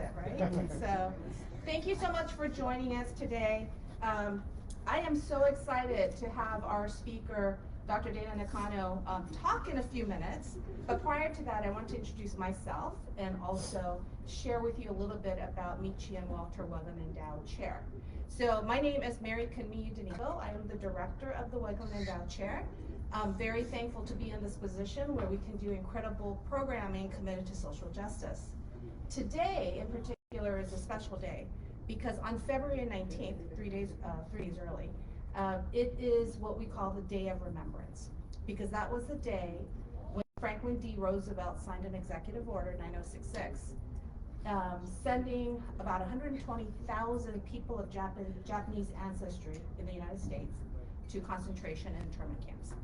it, right? So thank you so much for joining us today. I am so excited to have our speaker, Dr. Dana Nakano, talk in a few minutes. But prior to that, I want to introduce myself and also share with you a little bit about Michi and Walter Wegland Endowed Chair. So my name is Mary Kamiyu Denigo. I am the director of the Wegland Endowed Chair. I'm very thankful to be in this position where we can do incredible programming committed to social justice. Today, in particular, is a special day because on February 19th, 3 days early, it is what we call the Day of Remembrance, because that was the day when Franklin D. Roosevelt signed an executive order, 9066, sending about 120,000 people of Japanese ancestry in the United States to concentration and internment camps.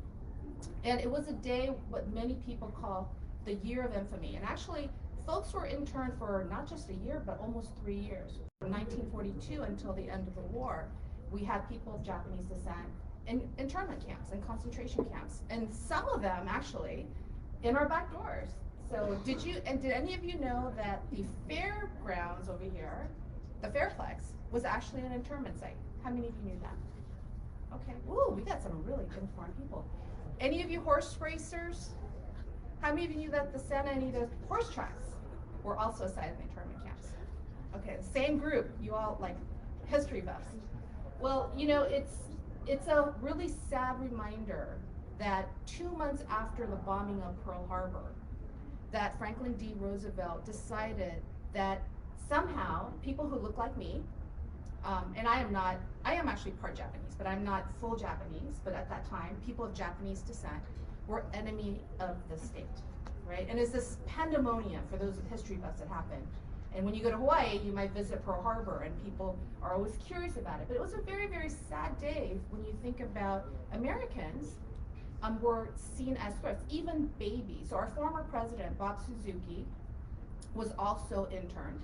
And it was a day what many people call the Year of Infamy. And actually, folks were interned for not just a year, but almost 3 years. From 1942 until the end of the war, we had people of Japanese descent in internment camps and concentration camps. And some of them actually in our back doors. So did any of you know that the fairgrounds over here, the Fairplex, was actually an internment site? How many of you knew that? Okay, ooh, we got some really informed people. Any of you horse racers? How many of you knew that the Santa Anita horse tracks were also site of internment camps? Okay, the same group, you all like history buffs. Well, you know, it's a really sad reminder that 2 months after the bombing of Pearl Harbor, that Franklin D. Roosevelt decided that somehow people who look like me, and I am actually part Japanese, but I'm not full Japanese, but at that time, people of Japanese descent were enemy of the state, right? And it's this pandemonium for those history buffs that happened. And when you go to Hawaii, you might visit Pearl Harbor, and people are always curious about it. But it was a very, very sad day when you think about Americans were seen as threats, even babies. So our former president, Bob Suzuki, was also interned.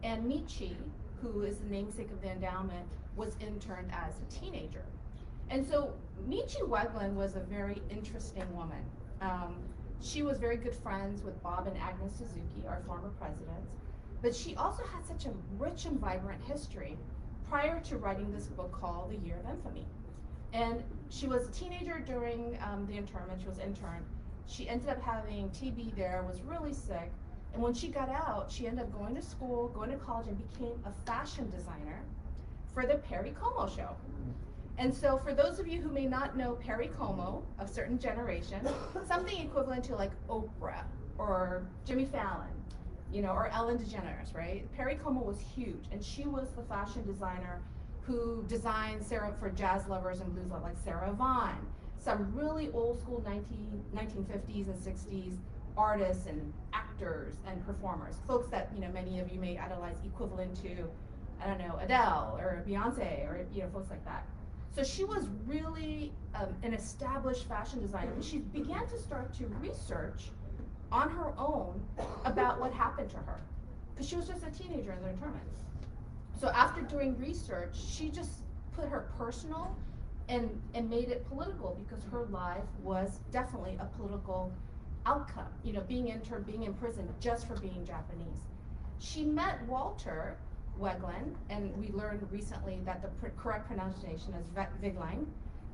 And Michi, who is the namesake of the endowment, was interned as a teenager. And so Michi Wegland was a very interesting woman. She was very good friends with Bob and Agnes Suzuki, our former presidents, but she also had such a rich and vibrant history prior to writing this book called The Year of Infamy. And she was a teenager during the internment. She was interned. She ended up having TB there, was really sick. And when she got out, she ended up going to school, going to college, and became a fashion designer for the Perry Como show. And so for those of you who may not know Perry Como, a certain generation, something equivalent to like Oprah or Jimmy Fallon, you know, or Ellen DeGeneres, right? Perry Como was huge, and she was the fashion designer who designed for jazz lovers and blues lovers like Sarah Vaughan, some really old school 1950s and 60s artists and actors and performers, folks that, you know, many of you may idolize equivalent to, I don't know, Adele or Beyonce or, you know, folks like that. So she was really an established fashion designer, and she began to start to research on her own about what happened to her, because she was just a teenager in the internment. So after doing research, she just put her personal and made it political, because her life was definitely a political outcome, you know, being interned, being in prison just for being Japanese. She met Walter Wegland, and we learned recently that the correct pronunciation is Wegland,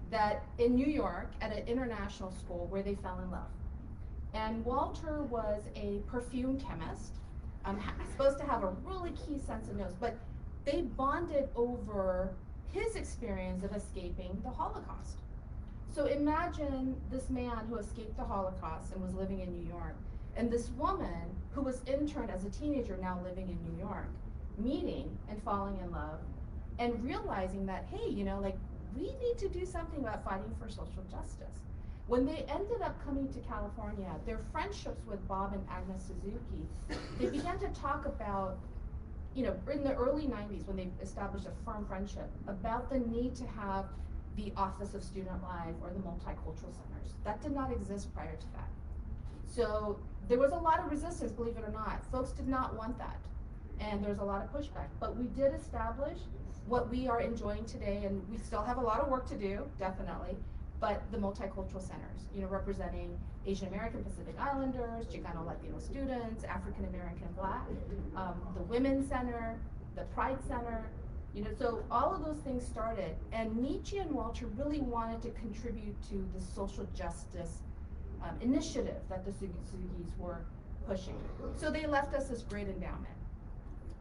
that in New York at an international school where they fell in love. And Walter was a perfume chemist, supposed to have a really key sense of nose, but they bonded over his experience of escaping the Holocaust. So imagine this man who escaped the Holocaust and was living in New York, and this woman who was interned as a teenager now living in New York, meeting and falling in love and realizing that, hey, you know, like, we need to do something about fighting for social justice. When they ended up coming to California, their friendships with Bob and Agnes Suzuki, they began to talk about, you know, in the early 90s when they established a firm friendship, about the need to have the Office of Student Life or the multicultural centers. That did not exist prior to that. So there was a lot of resistance, believe it or not. Folks did not want that. And there's a lot of pushback. But we did establish what we are enjoying today, and we still have a lot of work to do, definitely. but the multicultural centers, representing Asian American Pacific Islanders, Chicano Latino students, African American Black, the Women's Center, the Pride Center, so all of those things started, and Michi and Walter really wanted to contribute to the social justice initiative that the Sugis were pushing. So they left us this great endowment.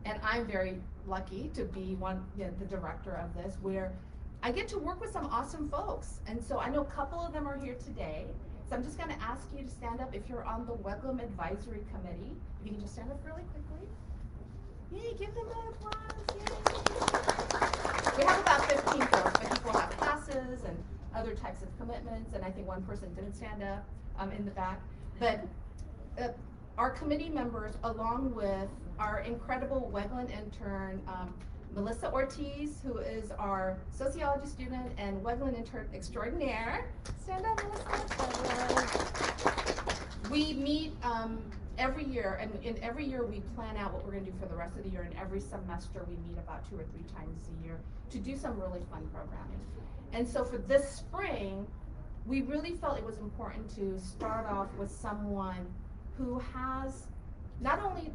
And I'm very lucky to be the director of this, where I get to work with some awesome folks. And so I know a couple of them are here today. So I'm just gonna ask you to stand up if you're on the WEGLM Advisory Committee. If you can just stand up really quickly. Yay, give them an applause, yay. We have about 15 folks, but people have classes and other types of commitments, and I think one person didn't stand up in the back. But our committee members, along with our incredible WEGLN intern, Melissa Ortiz, who is our sociology student and WEGLN intern extraordinaire. Stand up, Melissa. We meet every year, and in every year we plan out what we're gonna do for the rest of the year, and every semester we meet about 2 or 3 times a year to do some really fun programming. And so for this spring, we really felt it was important to start off with someone who has not only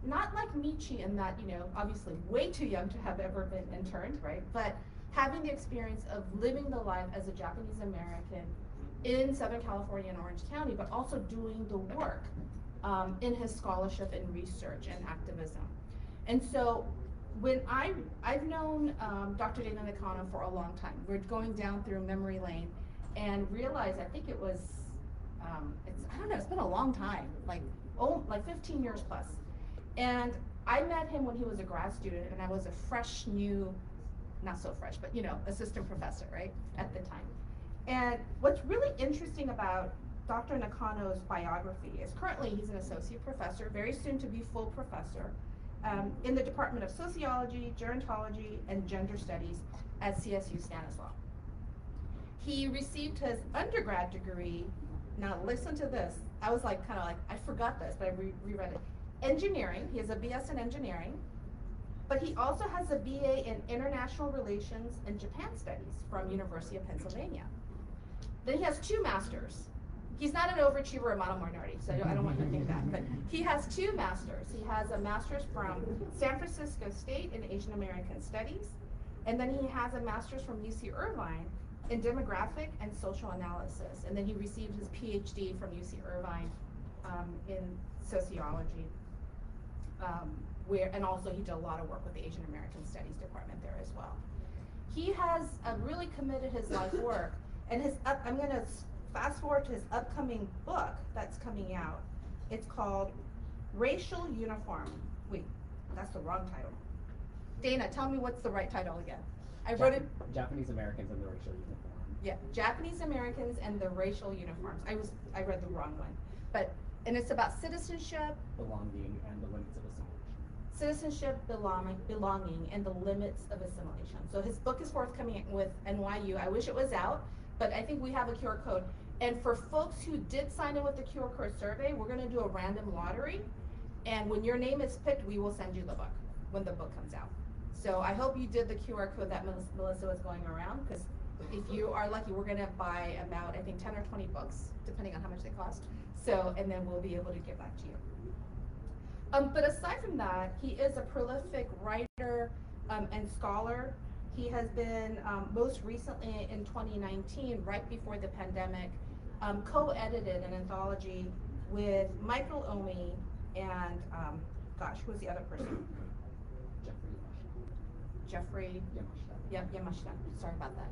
not like Michi in that, obviously way too young to have ever been interned, right? But having the experience of living the life as a Japanese American in Southern California and Orange County, but also doing the work in his scholarship and research and activism. And so when I've known Dr. Dana Nakano for a long time. We're going down through memory lane and realized, I think it was, I don't know, it's been a long time, like 15 years plus. And I met him when he was a grad student, and I was a fresh, new, not so fresh, but assistant professor, right, at the time. And what's really interesting about Dr. Nakano's biography is currently he's an associate professor, very soon to be full professor, in the Department of Sociology, Gerontology, and Gender Studies at CSU Stanislaus. He received his undergrad degree, now listen to this, I was kind of like, I forgot this, but I reread it. Engineering, he has a BS in engineering, but he also has a BA in International Relations and Japan Studies from University of Pennsylvania. Then he has 2 masters. He's not an overachiever or model minority, so I don't want you to think that, but he has 2 masters. He has a master's from San Francisco State in Asian American Studies, and then he has a master's from UC Irvine in demographic and social analysis, and then he received his PhD from UC Irvine in sociology, and also he did a lot of work with the Asian American Studies department there as well. He has really committed his life work, and I'm gonna fast forward to his upcoming book that's coming out. It's called Racial Uniform. Wait, that's the wrong title. Dana, tell me what's the right title again. I wrote it. Japanese Americans and the Racial Uniform. Yeah, Japanese Americans and the Racial Uniforms. I read the wrong one. And it's about citizenship, Belonging, and the limits of assimilation. Citizenship, belonging, and the limits of assimilation. So his book is forthcoming with NYU. I wish it was out, but I think we have a QR code. And for folks who did sign in with the QR code survey, we're gonna do a random lottery. And when your name is picked, we will send you the book when the book comes out. So I hope you did the QR code that Melissa was going around, because if you are lucky, we're gonna buy about, I think, 10 or 20 books, depending on how much they cost. So, and then we'll be able to give that to you. But aside from that, he is a prolific writer and scholar. He has been, most recently in 2019, right before the pandemic, co-edited an anthology with Michael Omi and, gosh, who was the other person? Jeffrey Yamashita. Sorry about that.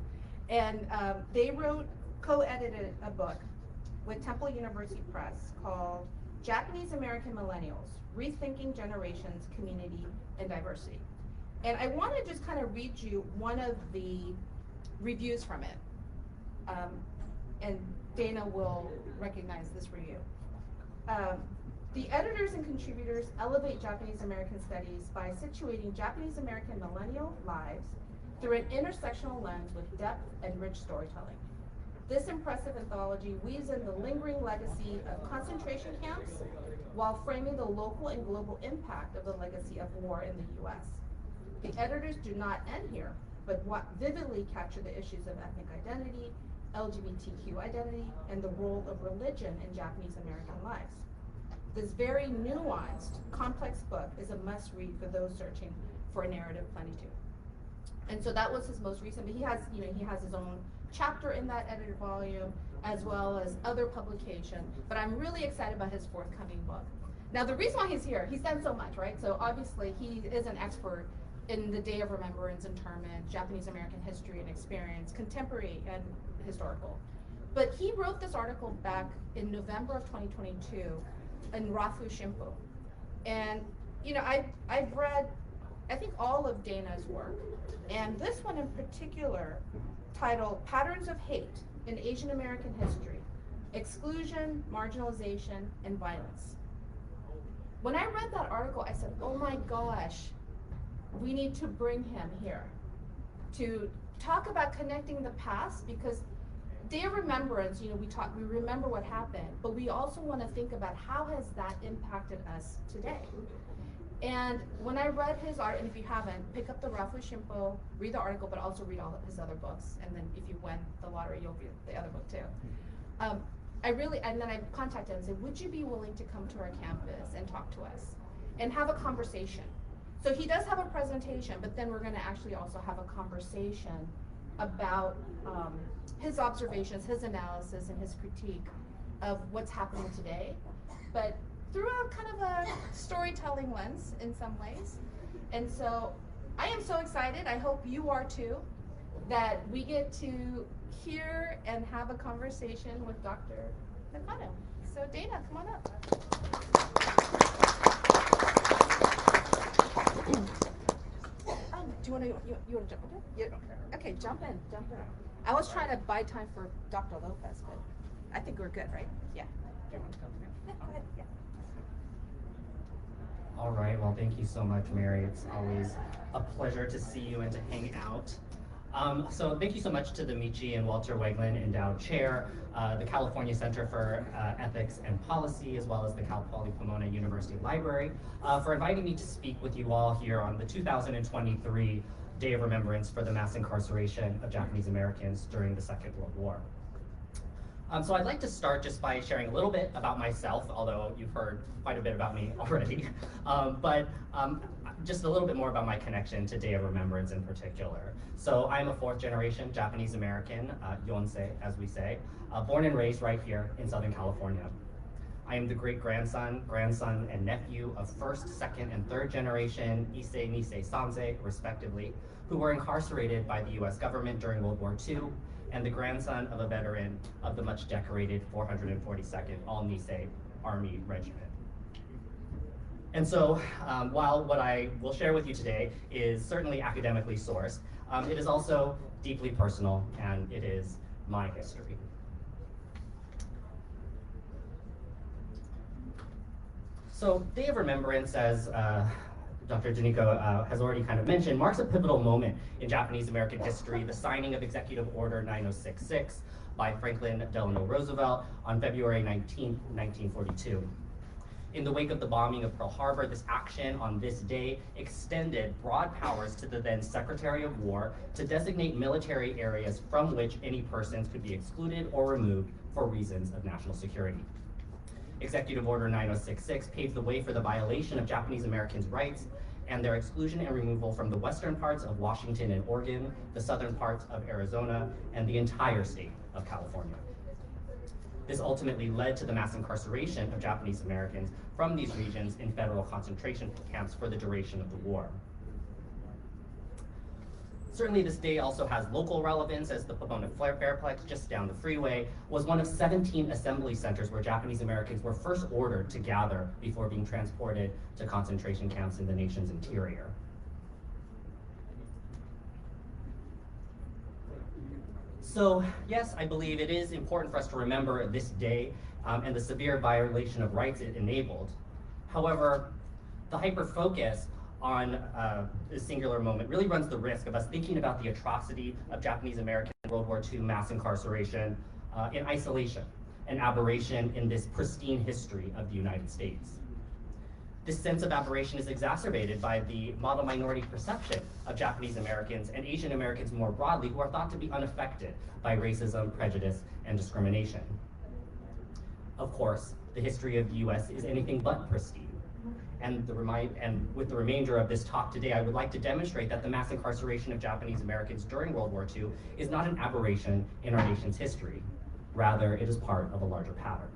And they co-edited a book with Temple University Press called Japanese American Millennials, Rethinking Generations, Community, and Diversity. And I want to just kind of read you one of the reviews from it. And Dana will recognize this review. The editors and contributors elevate Japanese American studies by situating Japanese American millennial lives through an intersectional lens with depth and rich storytelling. This impressive anthology weaves in the lingering legacy of concentration camps while framing the local and global impact of the legacy of war in the US. The editors do not end here, but vividly capture the issues of ethnic identity, LGBTQ identity, and the role of religion in Japanese American lives. This very nuanced, complex book is a must-read for those searching for a narrative plenitude. And so that was his most recent, but he has his own chapter in that edited volume, as well as other publication. But I'm really excited about his forthcoming book. Now, the reason why he's here, he's done so much, right? So obviously he is an expert in the Day of Remembrance, internment, Japanese American history and experience, contemporary and historical. But he wrote this article back in November of 2022 in Rafu Shimpo. And I've read, I think, all of Dana's work, and this one in particular, titled Patterns of Hate in Asian American History, Exclusion, Marginalization, and Violence. When I read that article, I said, oh my gosh, we need to bring him here to talk about connecting the past, because Day of Remembrance, we remember what happened, but we also want to think about how has that impacted us today. And when I read his art, and if you haven't, pick up the Rafu Shimpo, read the article, but also read all of his other books. And then if you win the lottery, you'll read the other book too. And then I contacted him and said, would you be willing to come to our campus and talk to us and have a conversation? So he does have a presentation, but then we're going to actually also have a conversation about his observations, his analysis, and his critique of what's happening today, but through a kind of a storytelling lens in some ways. And so I am so excited, I hope you are too, that we get to hear and have a conversation with Dr. Nakano. So Dana, come on up. Do you want to jump in? Yeah. Okay, jump in. I was trying to buy time for Dr. Lopez, but I think we're good, right? Yeah. Do you want to come here? Yeah, go ahead. Yeah. All right, well, thank you so much, Mary. It's always a pleasure to see you and to hang out. So thank you so much to the Michi and Walter Weglin Endowed Chair, the California Center for Ethics and Policy, as well as the Cal Poly Pomona University Library, for inviting me to speak with you all here on the 2023 Day of Remembrance for the mass incarceration of Japanese Americans during the Second World War. So I'd like to start just by sharing a little bit about myself, although you've heard quite a bit about me already, but just a little bit more about my connection to Day of Remembrance in particular. So I'm a fourth generation Japanese American, Yonsei as we say, born and raised right here in Southern California. I am the great grandson, and nephew of first, second, and third generation Issei, Nisei, Sansei, respectively, who were incarcerated by the US government during World War II, and the grandson of a veteran of the much decorated 442nd All-Nisei Army Regiment. And so, while what I will share with you today is certainly academically sourced, it is also deeply personal, and it is my history. So, Day of Remembrance, as Dr. Junico has already kind of mentioned, marks a pivotal moment in Japanese American history, the signing of Executive Order 9066 by Franklin Delano Roosevelt on February 19, 1942. In the wake of the bombing of Pearl Harbor, this action on this day extended broad powers to the then Secretary of War to designate military areas from which any persons could be excluded or removed for reasons of national security. Executive Order 9066 paved the way for the violation of Japanese Americans' rights and their exclusion and removal from the western parts of Washington and Oregon, the southern parts of Arizona, and the entire state of California. This ultimately led to the mass incarceration of Japanese Americans from these regions in federal concentration camps for the duration of the war. Certainly this day also has local relevance, as the Pomona Fairplex, just down the freeway, was one of 17 assembly centers where Japanese Americans were first ordered to gather before being transported to concentration camps in the nation's interior. So yes, I believe it is important for us to remember this day and the severe violation of rights it enabled. However, the hyper-focus on this singular moment really runs the risk of us thinking about the atrocity of Japanese American World War II mass incarceration in isolation, an aberration in this pristine history of the United States. This sense of aberration is exacerbated by the model minority perception of Japanese Americans and Asian Americans more broadly, who are thought to be unaffected by racism, prejudice, and discrimination. Of course, the history of the US is anything but pristine. And with the remainder of this talk today, I would like to demonstrate that the mass incarceration of Japanese Americans during World War II is not an aberration in our nation's history. Rather, it is part of a larger pattern.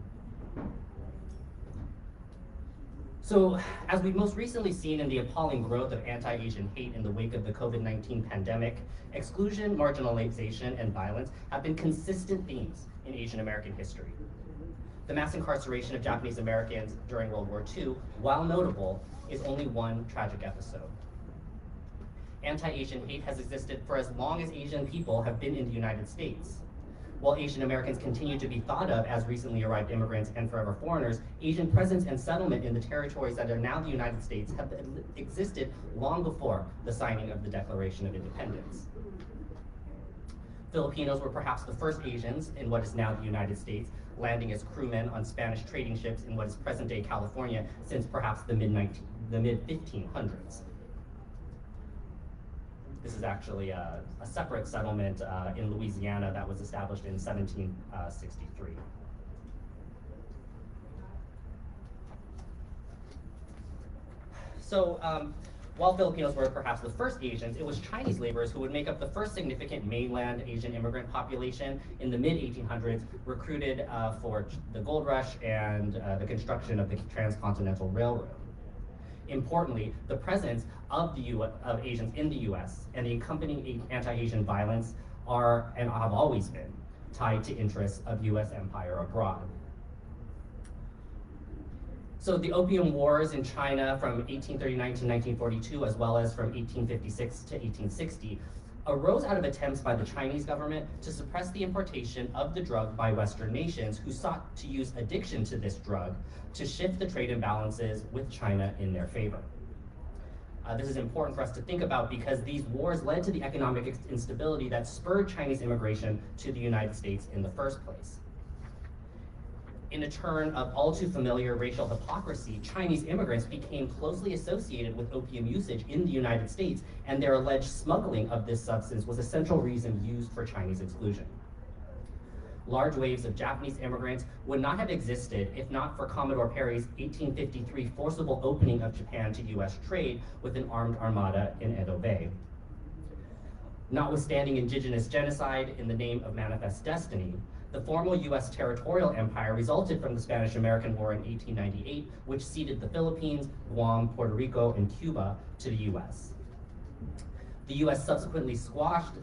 So, as we've most recently seen in the appalling growth of anti-Asian hate in the wake of the COVID-19 pandemic, exclusion, marginalization, and violence have been consistent themes in Asian American history. The mass incarceration of Japanese Americans during World War II, while notable, is only one tragic episode. Anti-Asian hate has existed for as long as Asian people have been in the United States. While Asian Americans continue to be thought of as recently arrived immigrants and forever foreigners, Asian presence and settlement in the territories that are now the United States have existed long before the signing of the Declaration of Independence. Filipinos were perhaps the first Asians in what is now the United States, landing as crewmen on Spanish trading ships in what is present-day California since perhaps the mid-1500s. This is actually a separate settlement in Louisiana that was established in 1763. So, while Filipinos were perhaps the first Asians, it was Chinese laborers who would make up the first significant mainland Asian immigrant population in the mid-1800s, recruited for the gold rush and the construction of the transcontinental railroad. Importantly, the presence of Asians in the US and the accompanying anti-Asian violence are, and have always been, tied to interests of US empire abroad. So the Opium Wars in China from 1839 to 1942, as well as from 1856 to 1860, arose out of attempts by the Chinese government to suppress the importation of the drug by Western nations who sought to use addiction to this drug to shift the trade imbalances with China in their favor. This is important for us to think about because these wars led to the economic instability that spurred Chinese immigration to the United States in the first place. In a turn of all too familiar racial hypocrisy, Chinese immigrants became closely associated with opium usage in the United States, and their alleged smuggling of this substance was a central reason used for Chinese exclusion. Large waves of Japanese immigrants would not have existed if not for Commodore Perry's 1853 forcible opening of Japan to US trade with an armed armada in Edo Bay. Notwithstanding indigenous genocide in the name of Manifest Destiny, the formal US territorial empire resulted from the Spanish-American War in 1898, which ceded the Philippines, Guam, Puerto Rico, and Cuba to the US. The US subsequently squashed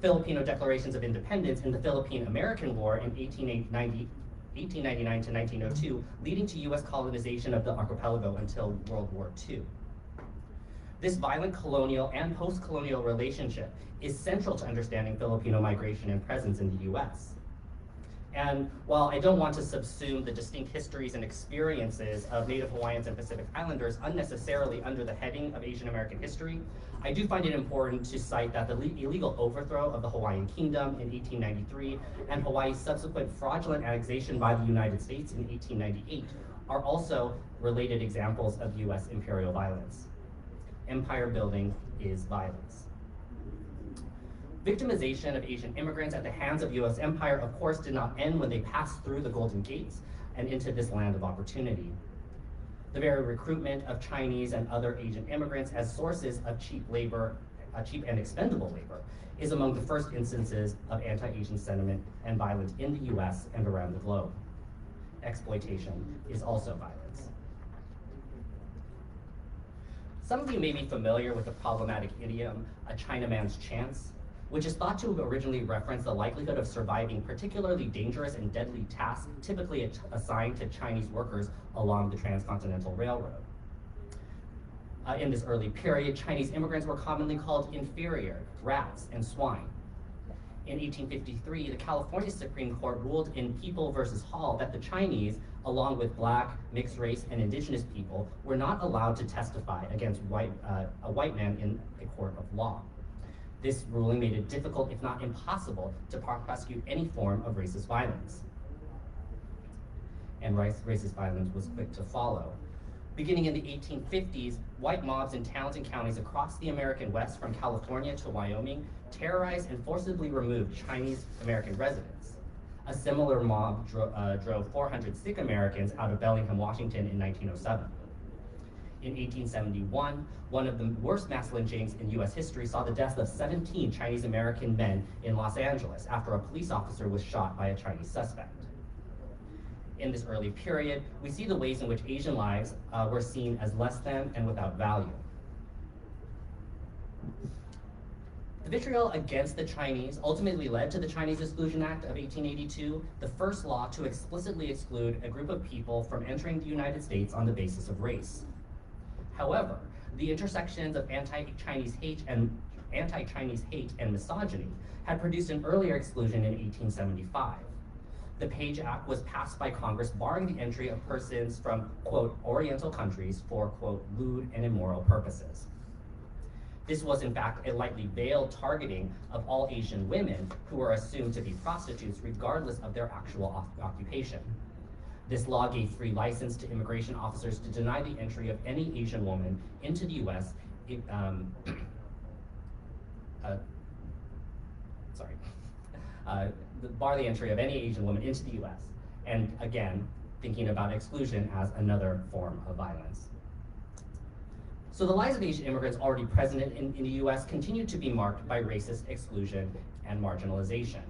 Filipino declarations of independence in the Philippine-American War in 1899 to 1902, leading to US colonization of the archipelago until World War II. This violent colonial and post-colonial relationship is central to understanding Filipino migration and presence in the US. And while I don't want to subsume the distinct histories and experiences of Native Hawaiians and Pacific Islanders unnecessarily under the heading of Asian American history, I do find it important to cite that the illegal overthrow of the Hawaiian Kingdom in 1893 and Hawaii's subsequent fraudulent annexation by the United States in 1898 are also related examples of US imperial violence. Empire building is violence. Victimization of Asian immigrants at the hands of US empire, of course, did not end when they passed through the Golden Gates and into this land of opportunity. The very recruitment of Chinese and other Asian immigrants as sources of cheap labor, cheap and expendable labor, is among the first instances of anti-Asian sentiment and violence in the US and around the globe. Exploitation is also violence. Some of you may be familiar with the problematic idiom, a Chinaman's chance, which is thought to have originally referenced the likelihood of surviving particularly dangerous and deadly tasks typically assigned to Chinese workers along the transcontinental railroad. In this early period, Chinese immigrants were commonly called inferior, rats, and swine. In 1853, the California Supreme Court ruled in People versus Hall that the Chinese, along with Black, mixed race, and indigenous people, were not allowed to testify against a white man in a court of law. This ruling made it difficult, if not impossible, to prosecute any form of racist violence. and racist violence was quick to follow. Beginning in the 1850s, white mobs in towns and counties across the American West, from California to Wyoming, terrorized and forcibly removed Chinese American residents. A similar mob drove 400 Sikh Americans out of Bellingham, Washington in 1907. In 1871, one of the worst mass lynchings in US history saw the deaths of 17 Chinese American men in Los Angeles after a police officer was shot by a Chinese suspect. In this early period, we see the ways in which Asian lives were seen as less than and without value. The vitriol against the Chinese ultimately led to the Chinese Exclusion Act of 1882, the first law to explicitly exclude a group of people from entering the United States on the basis of race. However, the intersections of anti-Chinese hate and misogyny had produced an earlier exclusion in 1875. The Page Act was passed by Congress barring the entry of persons from, quote, Oriental countries for, quote, lewd and immoral purposes. This was in fact a lightly veiled targeting of all Asian women who were assumed to be prostitutes regardless of their actual occupation. This law gave free license to immigration officers to deny the entry of any Asian woman into the US bar the entry of any Asian woman into the US, and again, thinking about exclusion as another form of violence. So the lives of Asian immigrants already present in the US continued to be marked by racist exclusion and marginalization.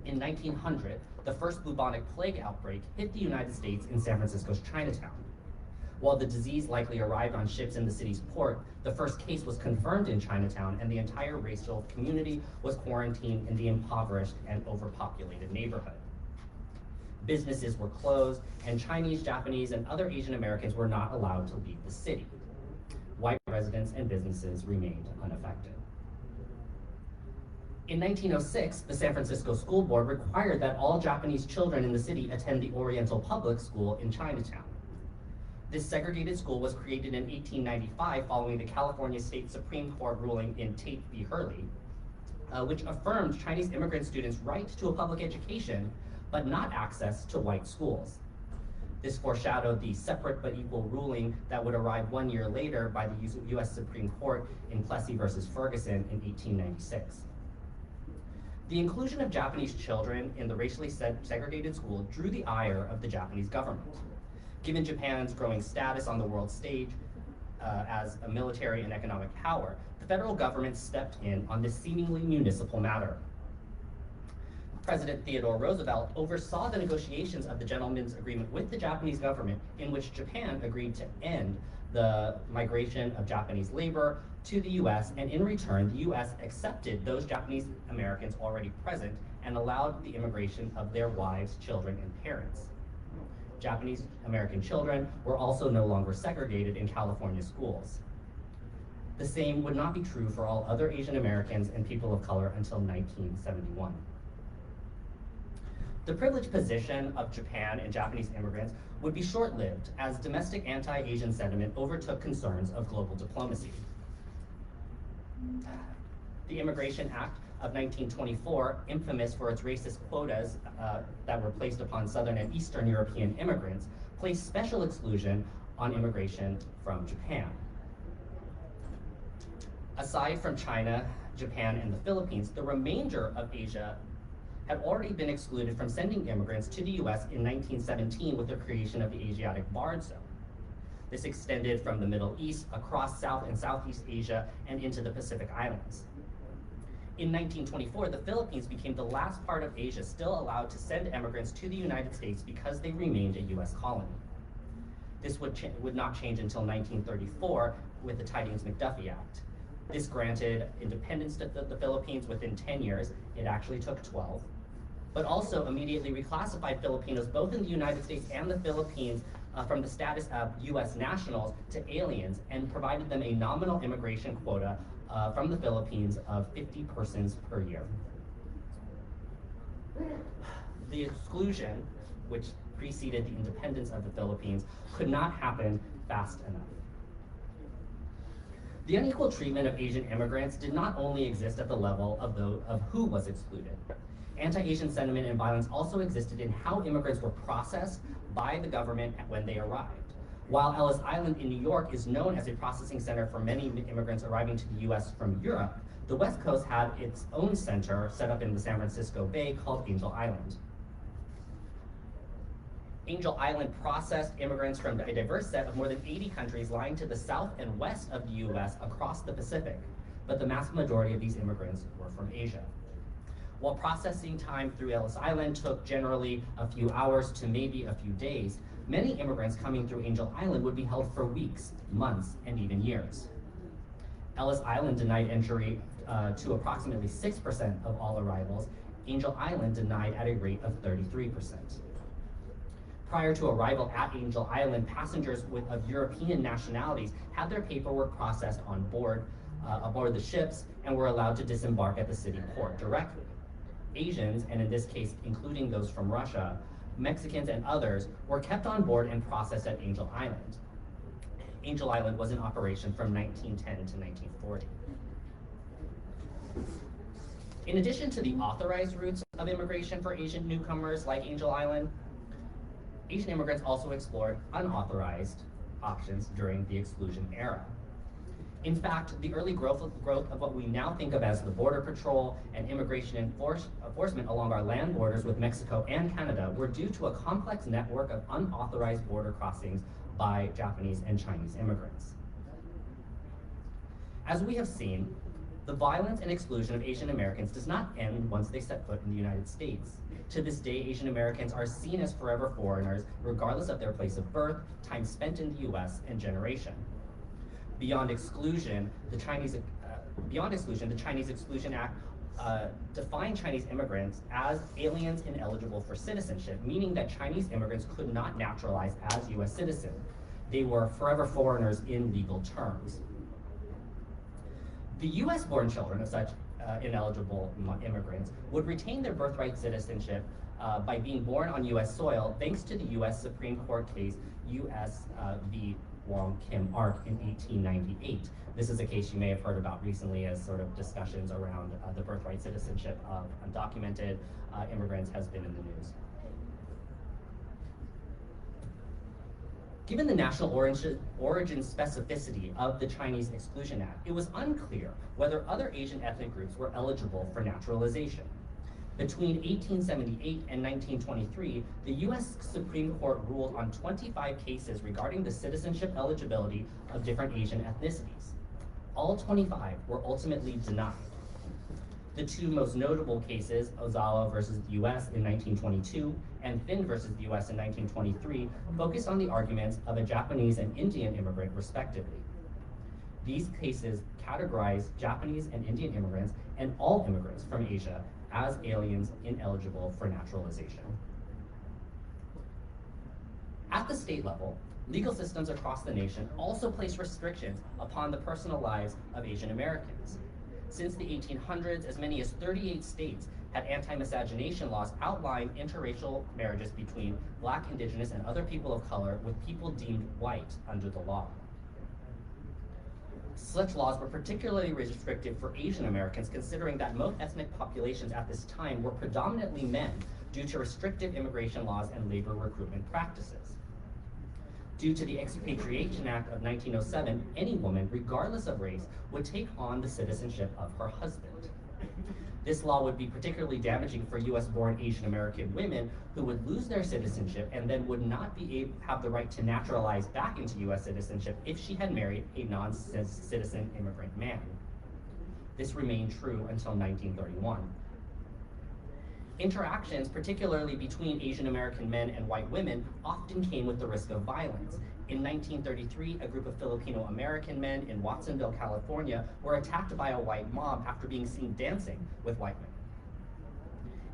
In 1900, the first bubonic plague outbreak hit the United States in San Francisco's Chinatown. While the disease likely arrived on ships in the city's port, the first case was confirmed in Chinatown, and the entire racial community was quarantined in the impoverished and overpopulated neighborhood. Businesses were closed, and Chinese, Japanese, and other Asian Americans were not allowed to leave the city. White residents and businesses remained unaffected. In 1906, the San Francisco School Board required that all Japanese children in the city attend the Oriental Public School in Chinatown. This segregated school was created in 1895 following the California State Supreme Court ruling in Tate v. Hurley, which affirmed Chinese immigrant students' right to a public education, but not access to white schools. This foreshadowed the separate but equal ruling that would arrive 1 year later by the US Supreme Court in Plessy versus Ferguson in 1896. The inclusion of Japanese children in the racially segregated school drew the ire of the Japanese government. Given Japan's growing status on the world stage as a military and economic power, the federal government stepped in on this seemingly municipal matter. President Theodore Roosevelt oversaw the negotiations of the Gentleman's Agreement with the Japanese government, in which Japan agreed to end the migration of Japanese labor to the US, and in return, the US accepted those Japanese Americans already present and allowed the immigration of their wives, children, and parents. Japanese American children were also no longer segregated in California schools. The same would not be true for all other Asian Americans and people of color until 1971. The privileged position of Japan and Japanese immigrants would be short-lived as domestic anti-Asian sentiment overtook concerns of global diplomacy. The Immigration Act of 1924, infamous for its racist quotas that were placed upon Southern and Eastern European immigrants, placed special exclusion on immigration from Japan. Aside from China, Japan, and the Philippines, the remainder of Asia had already been excluded from sending immigrants to the US in 1917 with the creation of the Asiatic Barred Zone. This extended from the Middle East across South and Southeast Asia and into the Pacific Islands. In 1924, the Philippines became the last part of Asia still allowed to send immigrants to the United States because they remained a US colony. This would not change until 1934 with the Tidings-McDuffie Act. This granted independence to the Philippines within 10 years. It actually took 12, but also immediately reclassified Filipinos both in the United States and the Philippines from the status of US nationals to aliens, and provided them a nominal immigration quota from the Philippines of 50 persons per year. The exclusion, which preceded the independence of the Philippines, could not happen fast enough. The unequal treatment of Asian immigrants did not only exist at the level of who was excluded. Anti-Asian sentiment and violence also existed in how immigrants were processed by the government when they arrived. While Ellis Island in New York is known as a processing center for many immigrants arriving to the US from Europe, the West Coast had its own center set up in the San Francisco Bay called Angel Island. Angel Island processed immigrants from a diverse set of more than 80 countries lying to the south and west of the US across the Pacific, but the mass majority of these immigrants were from Asia. While processing time through Ellis Island took generally a few hours to maybe a few days, many immigrants coming through Angel Island would be held for weeks, months, and even years. Ellis Island denied entry to approximately 6% of all arrivals. Angel Island denied at a rate of 33%. Prior to arrival at Angel Island, passengers of European nationalities had their paperwork processed aboard the ships and were allowed to disembark at the city port directly. Asians, and in this case including those from Russia, Mexicans, and others, were kept on board and processed at Angel Island. Angel Island was in operation from 1910 to 1940. In addition to the authorized routes of immigration for Asian newcomers like Angel Island, Asian immigrants also explored unauthorized options during the exclusion era. In fact, the early growth of what we now think of as the Border Patrol and immigration enforcement along our land borders with Mexico and Canada were due to a complex network of unauthorized border crossings by Japanese and Chinese immigrants. As we have seen, the violence and exclusion of Asian Americans does not end once they set foot in the United States. To this day, Asian Americans are seen as forever foreigners, regardless of their place of birth, time spent in the US, and generation. Beyond exclusion, the Chinese Exclusion Act defined Chinese immigrants as aliens ineligible for citizenship, meaning that Chinese immigrants could not naturalize as US citizens. They were forever foreigners in legal terms. The US-born children of such ineligible immigrants would retain their birthright citizenship by being born on US soil, thanks to the US Supreme Court case US v. Wong Kim Ark in 1898. This is a case you may have heard about recently as sort of discussions around the birthright citizenship of undocumented immigrants has been in the news. Given the national origin specificity of the Chinese Exclusion Act, it was unclear whether other Asian ethnic groups were eligible for naturalization. Between 1878 and 1923, the US Supreme Court ruled on 25 cases regarding the citizenship eligibility of different Asian ethnicities. All 25 were ultimately denied. The two most notable cases, Ozawa versus the US in 1922 and Finn versus the US in 1923, focused on the arguments of a Japanese and Indian immigrant respectively. These cases categorize Japanese and Indian immigrants and all immigrants from Asia as aliens ineligible for naturalization. At the state level, legal systems across the nation also place restrictions upon the personal lives of Asian Americans. Since the 1800s, as many as 38 states had anti-miscegenation laws outlining interracial marriages between Black, Indigenous, and other people of color with people deemed white under the law. Such laws were particularly restrictive for Asian Americans, considering that most ethnic populations at this time were predominantly men due to restrictive immigration laws and labor recruitment practices. Due to the Expatriation Act of 1907, any woman, regardless of race, would take on the citizenship of her husband. This law would be particularly damaging for US-born Asian American women who would lose their citizenship and then would not have the right to naturalize back into US citizenship if she had married a non-citizen immigrant man. This remained true until 1931. Interactions, particularly between Asian American men and white women, often came with the risk of violence. In 1933, a group of Filipino American men in Watsonville, California, were attacked by a white mob after being seen dancing with white men.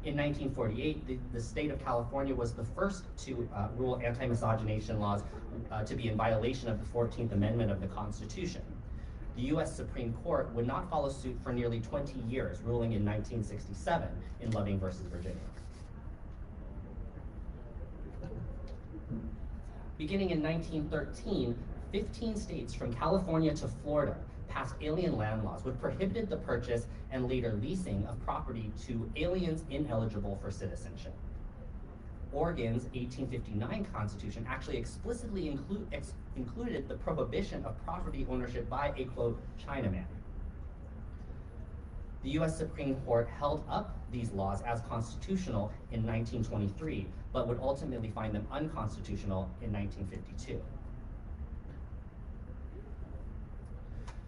In 1948, the state of California was the first to rule anti-miscegenation laws to be in violation of the 14th Amendment of the Constitution. The US Supreme Court would not follow suit for nearly 20 years, ruling in 1967 in Loving versus Virginia. Beginning in 1913, 15 states from California to Florida passed alien land laws, which prohibited the purchase and later leasing of property to aliens ineligible for citizenship. Oregon's 1859 Constitution actually explicitly included the prohibition of property ownership by a, quote, Chinaman. The US Supreme Court held up these laws as constitutional in 1923, but would ultimately find them unconstitutional in 1952.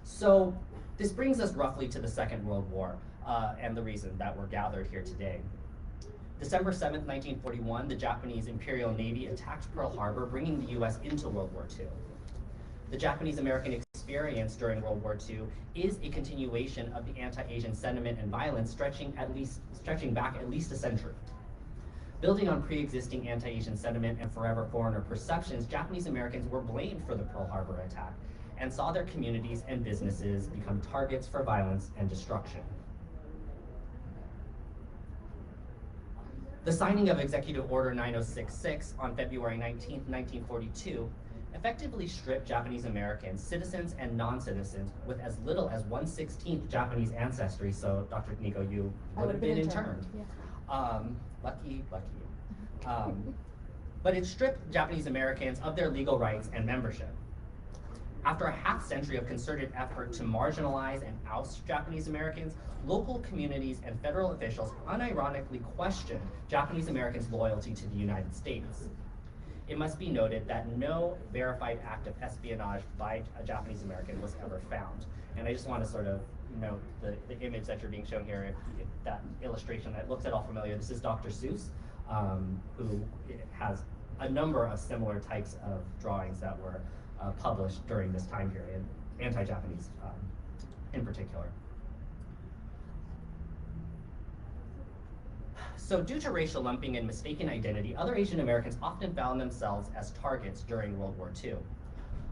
So this brings us roughly to the Second World War and the reason that we're gathered here today. December 7th, 1941, the Japanese Imperial Navy attacked Pearl Harbor, bringing the US into World War II. The Japanese-American experience during World War II is a continuation of the anti-Asian sentiment and violence stretching back at least a century. Building on pre-existing anti-Asian sentiment and forever foreigner perceptions, Japanese Americans were blamed for the Pearl Harbor attack and saw their communities and businesses become targets for violence and destruction. The signing of Executive Order 9066 on February 19, 1942, effectively stripped Japanese Americans, citizens and non-citizens, with as little as 1/16 Japanese ancestry. So, Dr. Nico, you would have been interned. Yeah. Lucky you. But it stripped Japanese Americans of their legal rights and membership. After a half-century of concerted effort to marginalize and oust Japanese Americans, local communities and federal officials unironically questioned Japanese Americans' loyalty to the United States. It must be noted that no verified act of espionage by a Japanese American was ever found. And I just want to sort of note the image that you're being shown here, if that illustration that looks at all familiar. This is Dr. Seuss, who has a number of similar types of drawings that were published during this time period, anti-Japanese in particular. So due to racial lumping and mistaken identity, other Asian Americans often found themselves as targets during World War II.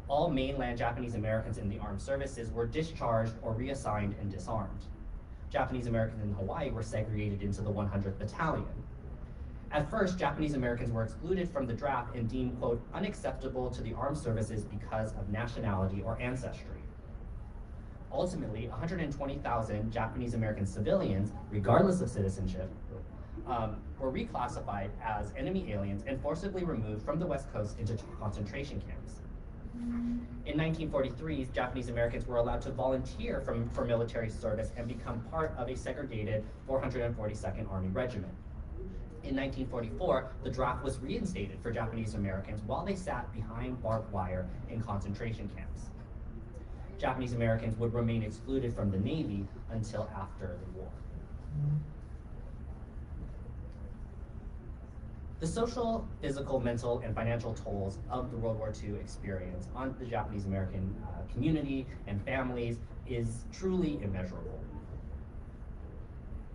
All mainland Japanese Americans in the armed services were discharged or reassigned and disarmed. Japanese Americans in Hawaii were segregated into the 100th Battalion. At first, Japanese Americans were excluded from the draft and deemed, quote, unacceptable to the armed services because of nationality or ancestry. Ultimately, 120,000 Japanese American civilians, regardless of citizenship, were reclassified as enemy aliens and forcibly removed from the West Coast into concentration camps. In 1943, Japanese Americans were allowed to volunteer for military service and become part of a segregated 442nd Army Regiment. In 1944, the draft was reinstated for Japanese Americans while they sat behind barbed wire in concentration camps. Japanese Americans would remain excluded from the Navy until after the war. The social, physical, mental, and financial tolls of the World War II experience on the Japanese American community and families is truly immeasurable.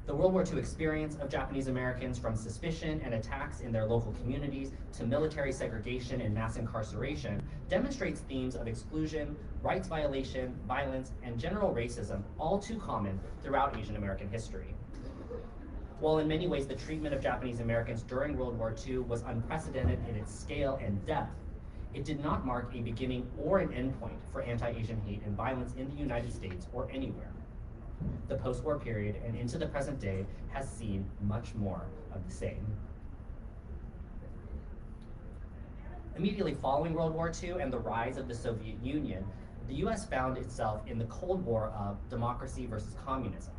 The World War II experience of Japanese Americans, from suspicion and attacks in their local communities to military segregation and mass incarceration, demonstrates themes of exclusion, rights violation, violence, and general racism, all too common throughout Asian American history. While in many ways the treatment of Japanese Americans during World War II was unprecedented in its scale and depth, it did not mark a beginning or an endpoint for anti-Asian hate and violence in the United States or anywhere. The post-war period and into the present day has seen much more of the same. Immediately following World War II and the rise of the Soviet Union, the US found itself in the Cold War of democracy versus communism.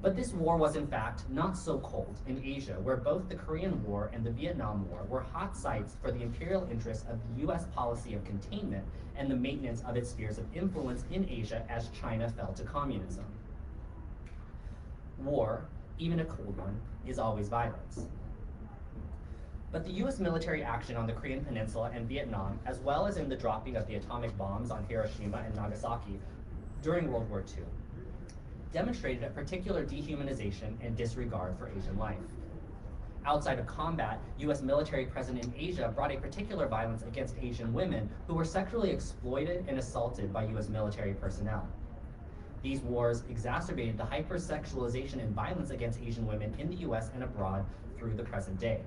But this war was in fact not so cold in Asia, where both the Korean War and the Vietnam War were hot sites for the imperial interests of the US policy of containment and the maintenance of its spheres of influence in Asia as China fell to communism. War, even a cold one, is always violence. But the US military action on the Korean Peninsula and Vietnam, as well as in the dropping of the atomic bombs on Hiroshima and Nagasaki during World War II, demonstrated a particular dehumanization and disregard for Asian life. Outside of combat, US military presence in Asia brought a particular violence against Asian women who were sexually exploited and assaulted by US military personnel. These wars exacerbated the hypersexualization and violence against Asian women in the US and abroad through the present day.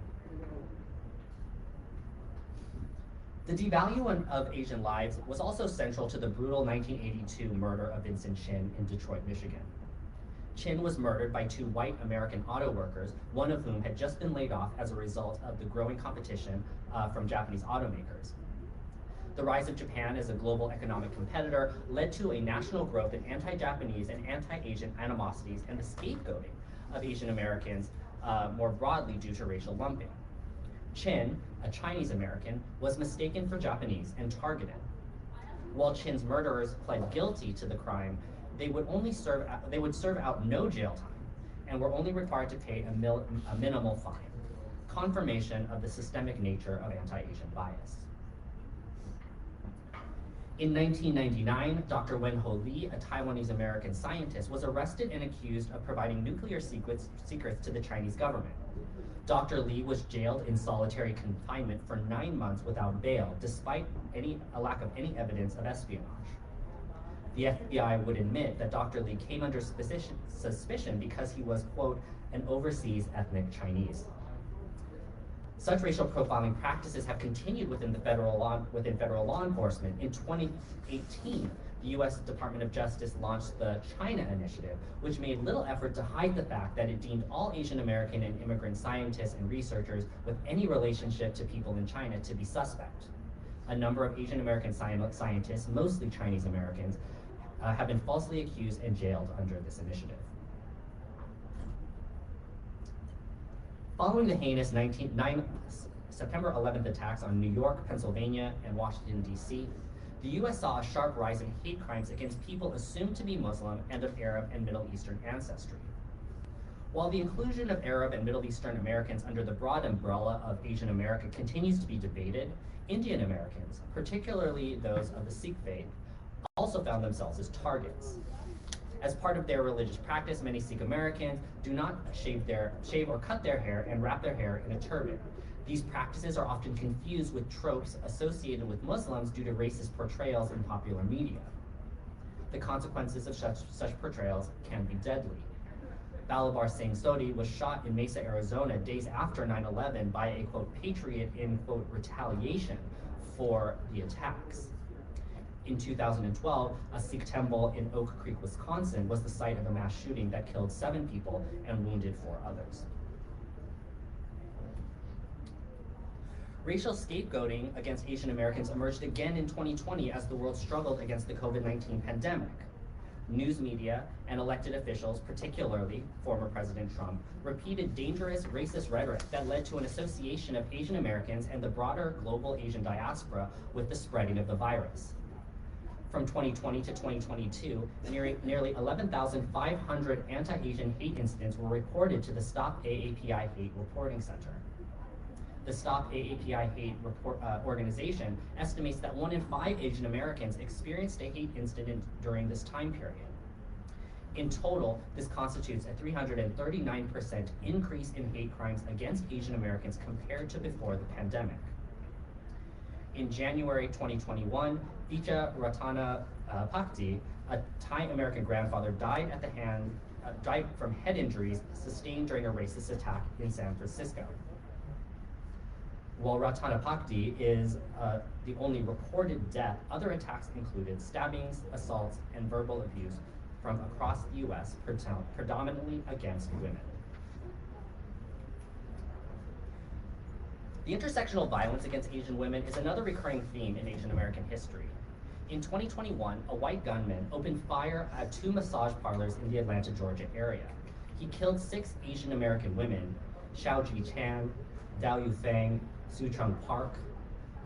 The devaluing of Asian lives was also central to the brutal 1982 murder of Vincent Chin in Detroit, Michigan. Chin was murdered by two white American auto workers, one of whom had just been laid off as a result of the growing competition from Japanese automakers. The rise of Japan as a global economic competitor led to a national growth in anti-Japanese and anti-Asian animosities and the scapegoating of Asian Americans more broadly due to racial lumping. Chin, a Chinese American, was mistaken for Japanese and targeted. While Chin's murderers pled guilty to the crime, they would serve out no jail time and were only required to pay a minimal fine, confirmation of the systemic nature of anti-Asian bias. In 1999, Dr. Wen-Ho Lee, a Taiwanese American scientist, was arrested and accused of providing nuclear secrets to the Chinese government. Dr. Lee was jailed in solitary confinement for 9 months without bail, despite a lack of any evidence of espionage. The FBI would admit that Dr. Lee came under suspicion because he was, quote, an overseas ethnic Chinese. Such racial profiling practices have continued within federal law enforcement. In 2018, the U.S. Department of Justice launched the China Initiative, which made little effort to hide the fact that it deemed all Asian American and immigrant scientists and researchers with any relationship to people in China to be suspect. A number of Asian American scientists, mostly Chinese Americans, have been falsely accused and jailed under this initiative. Following the heinous September 11th attacks on New York, Pennsylvania, and Washington, D.C., the U.S. saw a sharp rise in hate crimes against people assumed to be Muslim and of Arab and Middle Eastern ancestry. While the inclusion of Arab and Middle Eastern Americans under the broad umbrella of Asian America continues to be debated, Indian Americans, particularly those of the Sikh faith, also found themselves as targets. As part of their religious practice, many Sikh Americans do not shave or cut their hair and wrap their hair in a turban. These practices are often confused with tropes associated with Muslims due to racist portrayals in popular media. The consequences of such portrayals can be deadly. Balabar Singh Sodhi was shot in Mesa, Arizona days after 9/11 by a, quote, patriot in, quote, retaliation for the attacks. In 2012, a Sikh temple in Oak Creek, Wisconsin was the site of a mass shooting that killed 7 people and wounded 4 others. Racial scapegoating against Asian Americans emerged again in 2020 as the world struggled against the COVID-19 pandemic. News media and elected officials, particularly former President Trump, repeated dangerous racist rhetoric that led to an association of Asian Americans and the broader global Asian diaspora with the spreading of the virus. From 2020 to 2022, nearly 11,500 anti-Asian hate incidents were reported to the Stop AAPI Hate Reporting Center. The Stop AAPI Hate organization estimates that 1 in 5 Asian Americans experienced a hate incident during this time period. In total, this constitutes a 339% increase in hate crimes against Asian Americans compared to before the pandemic. In January 2021, Vicha Ratana Pakdi, a Thai-American grandfather, died from head injuries sustained during a racist attack in San Francisco. While Ratana Pakdi is the only reported death, other attacks included stabbings, assaults, and verbal abuse from across the U.S., predominantly against women. The intersectional violence against Asian women is another recurring theme in Asian American history. In 2021, a white gunman opened fire at 2 massage parlors in the Atlanta, Georgia area. He killed 6 Asian American women, Xiao Ji Chan, Dao Yu Feng, Su Chung Park,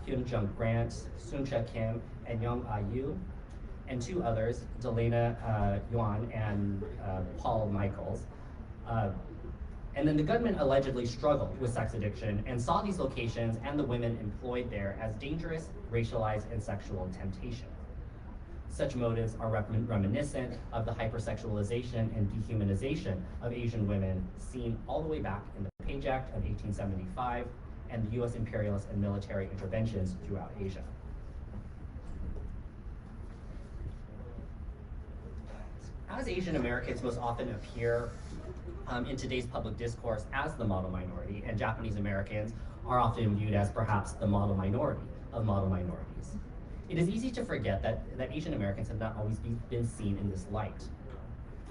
Hyun Jung Grant, Sun Cha Kim, and Young Ah Yu, and 2 others, Delana Yuan and Paul Michaels. And then the gunman allegedly struggled with sex addiction and saw these locations and the women employed there as dangerous, racialized, and sexual temptation. Such motives are reminiscent of the hypersexualization and dehumanization of Asian women seen all the way back in the Page Act of 1875 and the U.S. imperialist and military interventions throughout Asia. As Asian Americans most often appear in today's public discourse as the model minority, and Japanese Americans are often viewed as perhaps the model minority, of model minorities. It is easy to forget that Asian Americans have not always been seen in this light.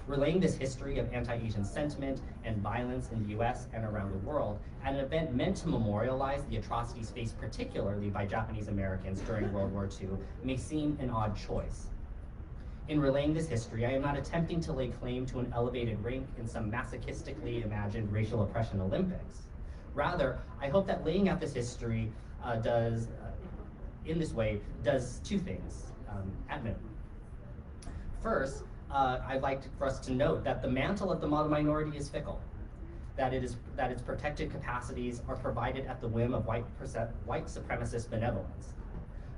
Relaying this history of anti-Asian sentiment and violence in the US and around the world at an event meant to memorialize the atrocities faced particularly by Japanese Americans during World War II may seem an odd choice. In relaying this history, I am not attempting to lay claim to an elevated rank in some masochistically imagined racial oppression Olympics. Rather, I hope that laying out this history in this way does two things at minimum. First, I'd like for us to note that the mantle of the model minority is fickle, that its protected capacities are provided at the whim of white supremacist benevolence.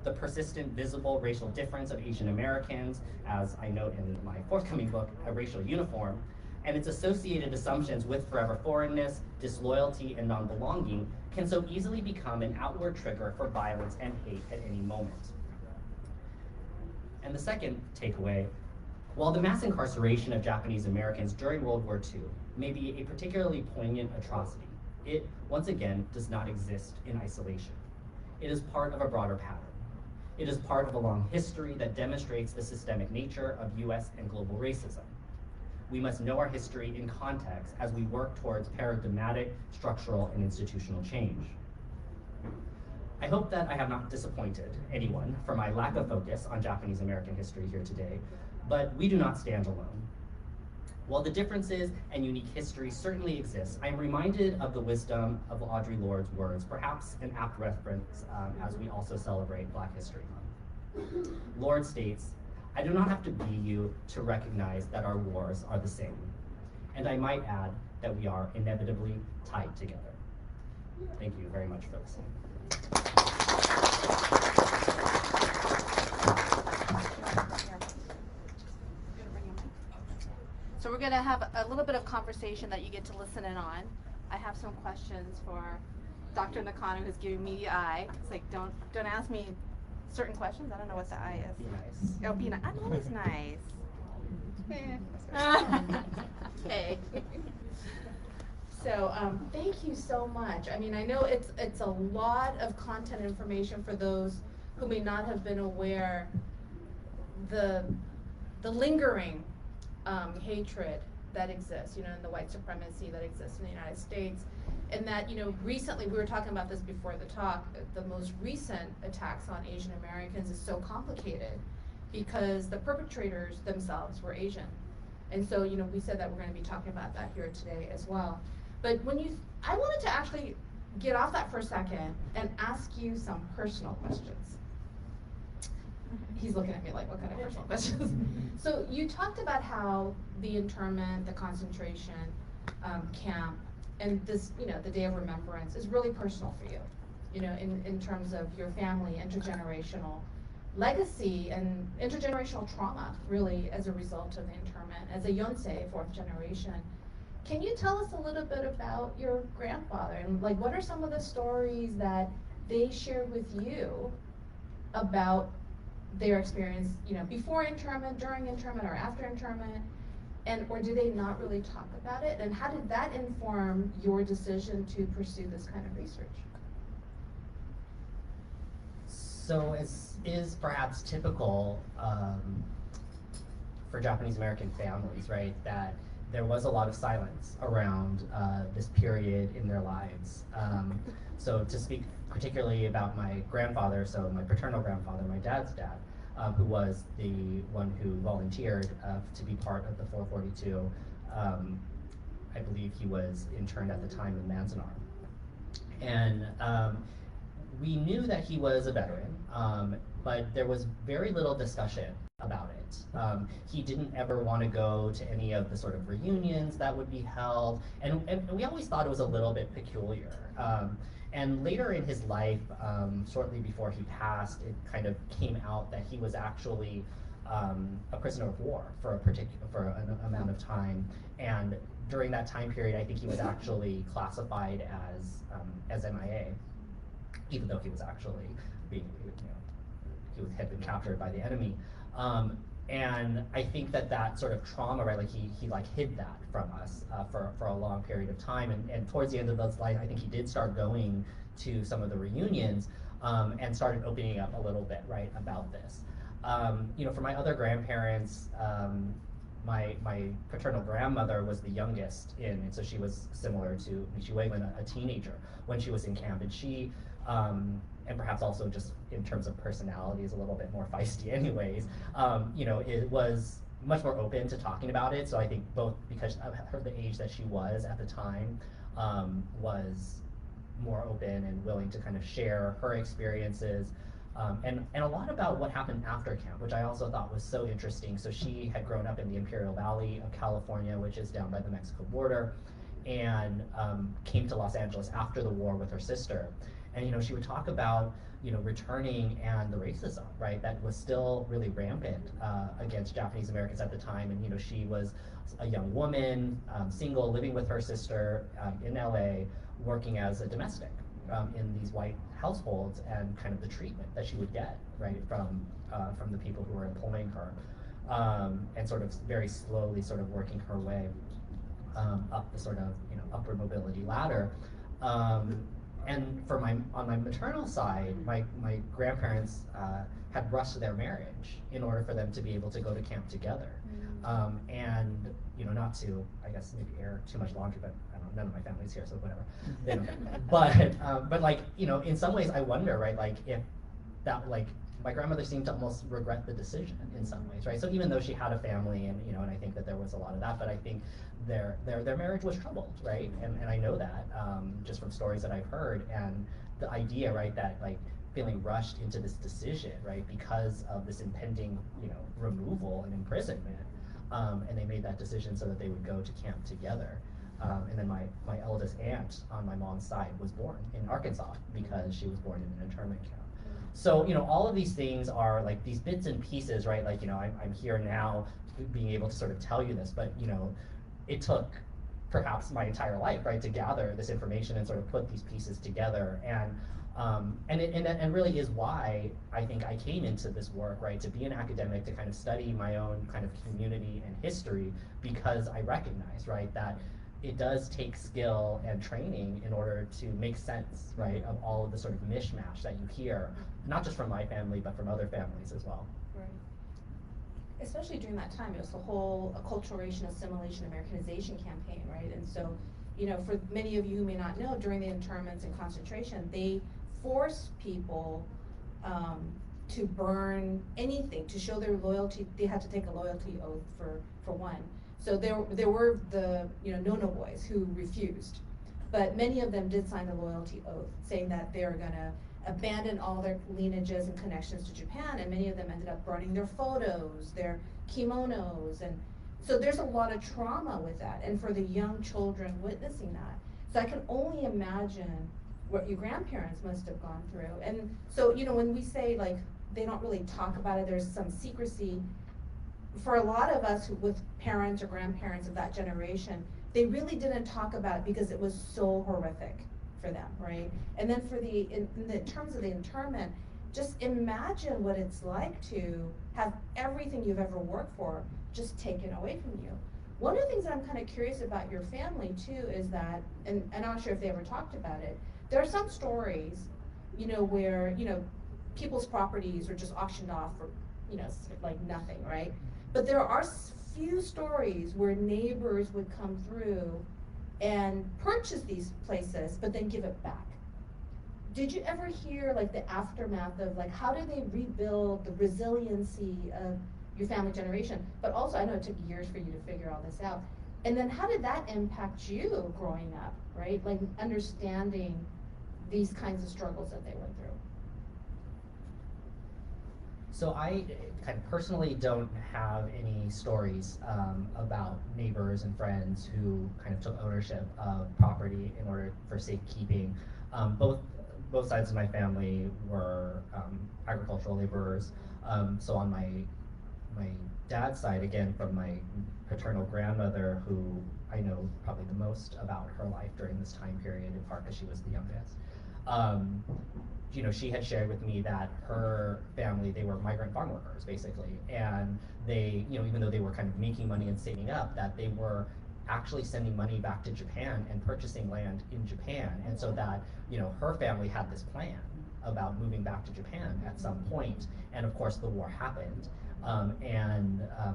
The persistent, visible racial difference of Asian Americans, as I note in my forthcoming book, A Racial Uniform, and its associated assumptions with forever foreignness, disloyalty, and non-belonging can so easily become an outward trigger for violence and hate at any moment. And the second takeaway, while the mass incarceration of Japanese Americans during World War II may be a particularly poignant atrocity, it, once again, does not exist in isolation. It is part of a broader pattern. It is part of a long history that demonstrates the systemic nature of US and global racism. We must know our history in context as we work towards paradigmatic, structural, and institutional change. I hope that I have not disappointed anyone for my lack of focus on Japanese American history here today, but we do not stand alone. While the differences and unique history certainly exist, I am reminded of the wisdom of Audre Lorde's words, perhaps an apt reference as we also celebrate Black History Month. Lorde states, "I do not have to be you to recognize that our wars are the same. And I might add that we are inevitably tied together." Thank you very much for listening. So we're going to have a little bit of conversation that you get to listen in on. I have some questions for Dr. Nakano, who's giving me the eye. It's like, don't ask me certain questions. I don't know what the eye is. Be nice. Oh, be nice. I'm always nice. Okay. So thank you so much. I mean, I know it's a lot of content information for those who may not have been aware the lingering hatred that exists, in the white supremacy that exists in the United States. And that, recently, we were talking about this before the talk, the most recent attacks on Asian Americans is so complicated because the perpetrators themselves were Asian. And so, we said that we're going to be talking about that here today as well. But I wanted to actually get off that for a second and ask you some personal questions. He's looking at me like, what kind of personal questions? So you talked about how the internment, the concentration camp, and this, the Day of Remembrance is really personal for you, in terms of your family, intergenerational legacy, and intergenerational trauma, really, as a result of the internment. As a Yonsei, fourth generation, can you tell us a little bit about your grandfather, and what are some of the stories that they shared with you about their experience, before internment, during internment, or after internment, or did they not really talk about it? And how did that inform your decision to pursue this kind of research? So it is perhaps typical for Japanese American families, right, that there was a lot of silence around this period in their lives. So to speak particularly about my grandfather, so my paternal grandfather, my dad's dad, who was the one who volunteered to be part of the 442. I believe he was interned at the time in Manzanar. And we knew that he was a veteran, but there was very little discussion about it. He didn't ever want to go to any of the sort of reunions that would be held, and we always thought it was a little bit peculiar. And later in his life, shortly before he passed, it kind of came out that he was actually a prisoner of war for an amount of time. And during that time period, I think he was actually classified as MIA, even though he was actually being, had been captured by the enemy. And I think that sort of trauma, right, he hid that from us for a long period of time. And towards the end of his life, I think he did start going to some of the reunions. and started opening up a little bit, right, about this. For my other grandparents, my paternal grandmother was the youngest and so she was similar to Michi Wegman, a teenager when she was in camp, and she, and perhaps also just in terms of personality, is a little bit more feisty anyways. It was much more open to talking about it. So I think both because of the age that she was at the time, was more open and willing to kind of share her experiences. And a lot about what happened after camp, which I also thought was so interesting. So she had grown up in the Imperial Valley of California, which is down by the Mexico border, and came to Los Angeles after the war with her sister. And she would talk about returning and the racism, right, that was still really rampant against Japanese Americans at the time. And she was a young woman, single, living with her sister in LA, working as a domestic in these white households, and kind of the treatment that she would get, right, from the people who were employing her, and sort of very slowly sort of working her way up the sort of upward mobility ladder. And on my maternal side, my grandparents had rushed their marriage in order for them to be able to go to camp together. And not to, I guess, maybe air too much laundry, but I don't know, none of my family's here, so whatever. But like, in some ways I wonder, right, like if that, like, my grandmother seemed to almost regret the decision in some ways, right? So even though she had a family, and and I think that there was a lot of that, but I think their marriage was troubled, right? And I know that just from stories that I've heard, and the idea, right, that like feeling rushed into this decision, right, because of this impending, removal and imprisonment, and they made that decision so that they would go to camp together. And then my eldest aunt on my mom's side was born in Arkansas because she was born in an internment camp. So, all of these things are like these bits and pieces, right? Like, I'm here now being able to sort of tell you this, but, it took perhaps my entire life, right, to gather this information and sort of put these pieces together. And really is why I think I came into this work, right, to be an academic, to kind of study my own kind of community and history, because I recognize, right, that it does take skill and training in order to make sense, right, of all of the sort of mishmash that you hear, not just from my family, but from other families as well. Right. Especially during that time, it was the whole acculturation, assimilation, Americanization campaign, right? And so, for many of you who may not know, during the internments and concentration, they forced people to burn anything, to show their loyalty. They had to take a loyalty oath for one. So there were the no boys who refused, but many of them did sign the loyalty oath, saying that they were gonna abandon all their lineages and connections to Japan, and many of them ended up burning their photos, their kimonos, and so there's a lot of trauma with that, and for the young children witnessing that. So I can only imagine what your grandparents must have gone through. And so, when we say like they don't really talk about it, there's some secrecy, for a lot of us with parents or grandparents of that generation, they really didn't talk about it because it was so horrific for them, right? And then in terms of the internment, just imagine what it's like to have everything you've ever worked for just taken away from you. One of the things that I'm kind of curious about your family too is that, and I'm not sure if they ever talked about it, there are some stories, where, people's properties are just auctioned off for, like nothing, right? But there are few stories where neighbors would come through and purchase these places, but then give it back. Did you ever hear like the aftermath of like how did they rebuild the resiliency of your family generation? But also, I know it took years for you to figure all this out. And then how did that impact you growing up, right? Like understanding these kinds of struggles that they went through. So I kind of personally don't have any stories about neighbors and friends who kind of took ownership of property in order for safekeeping. Both sides of my family were agricultural laborers. So on my dad's side, again, from my paternal grandmother, who I know probably the most about her life during this time period, in part because she was the youngest. She had shared with me that her family, they were migrant farm workers, basically. And they, even though they were kind of making money and saving up, that they were actually sending money back to Japan and purchasing land in Japan. And so that, her family had this plan about moving back to Japan at some point, and of course the war happened.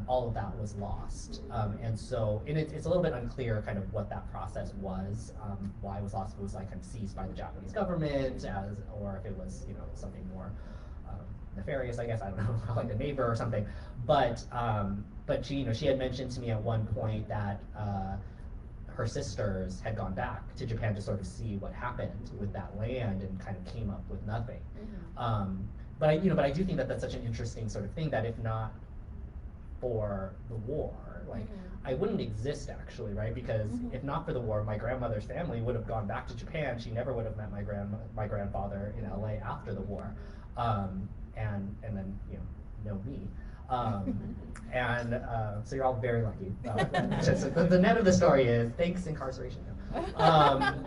All of that was lost. It's a little bit unclear kind of what that process was, why it was lost. If it was like kind of seized by the Japanese government, or if it was something more nefarious, I guess, I don't know, like a neighbor or something. But she had mentioned to me at one point that her sisters had gone back to Japan to sort of see what happened with that land and kind of came up with nothing. But I do think that that's such an interesting sort of thing that if not for the war, like I wouldn't exist actually, right? Because if not for the war, my grandmother's family would have gone back to Japan. She never would have met my grandfather in LA after the war, and then know me. So you're all very lucky. The net of the story is thanks incarceration. And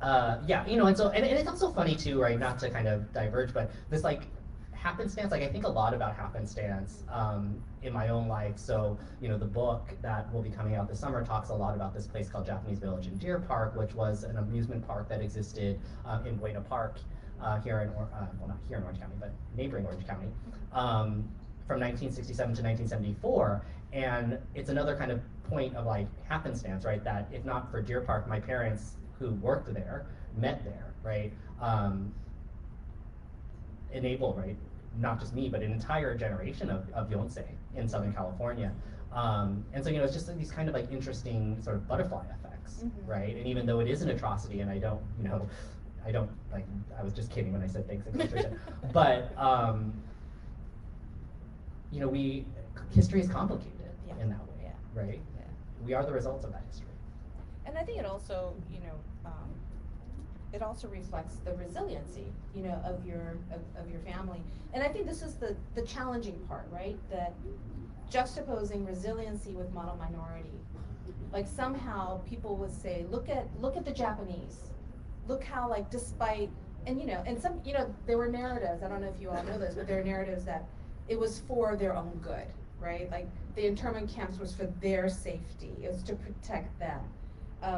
it's also funny too, right? Not to kind of diverge, but this like happenstance, like I think a lot about happenstance in my own life. So the book that will be coming out this summer talks a lot about this place called Japanese Village in Deer Park, which was an amusement park that existed in Buena Park here in, well not here in Orange County, but neighboring Orange County, from 1967 to 1974. And it's another kind of point of like happenstance, right? That if not for Deer Park, my parents who worked there, met there, right? Enable, right? Not just me, but an entire generation of Yonsei in Southern California. It's just these kind of like interesting sort of butterfly effects, right? And even though it is an atrocity, and I don't like, I was just kidding when I said thanks incarceration, but history is complicated in that way, right? Yeah. We are the results of that history. And I think it also, it also reflects the resiliency, of your family. And I think this is the challenging part, right? That juxtaposing resiliency with model minority. Like somehow people would say, look at the Japanese. Look how like despite, and some, there were narratives, I don't know if you all know this, but there are narratives that it was for their own good, right? Like the internment camps was for their safety. It was to protect them.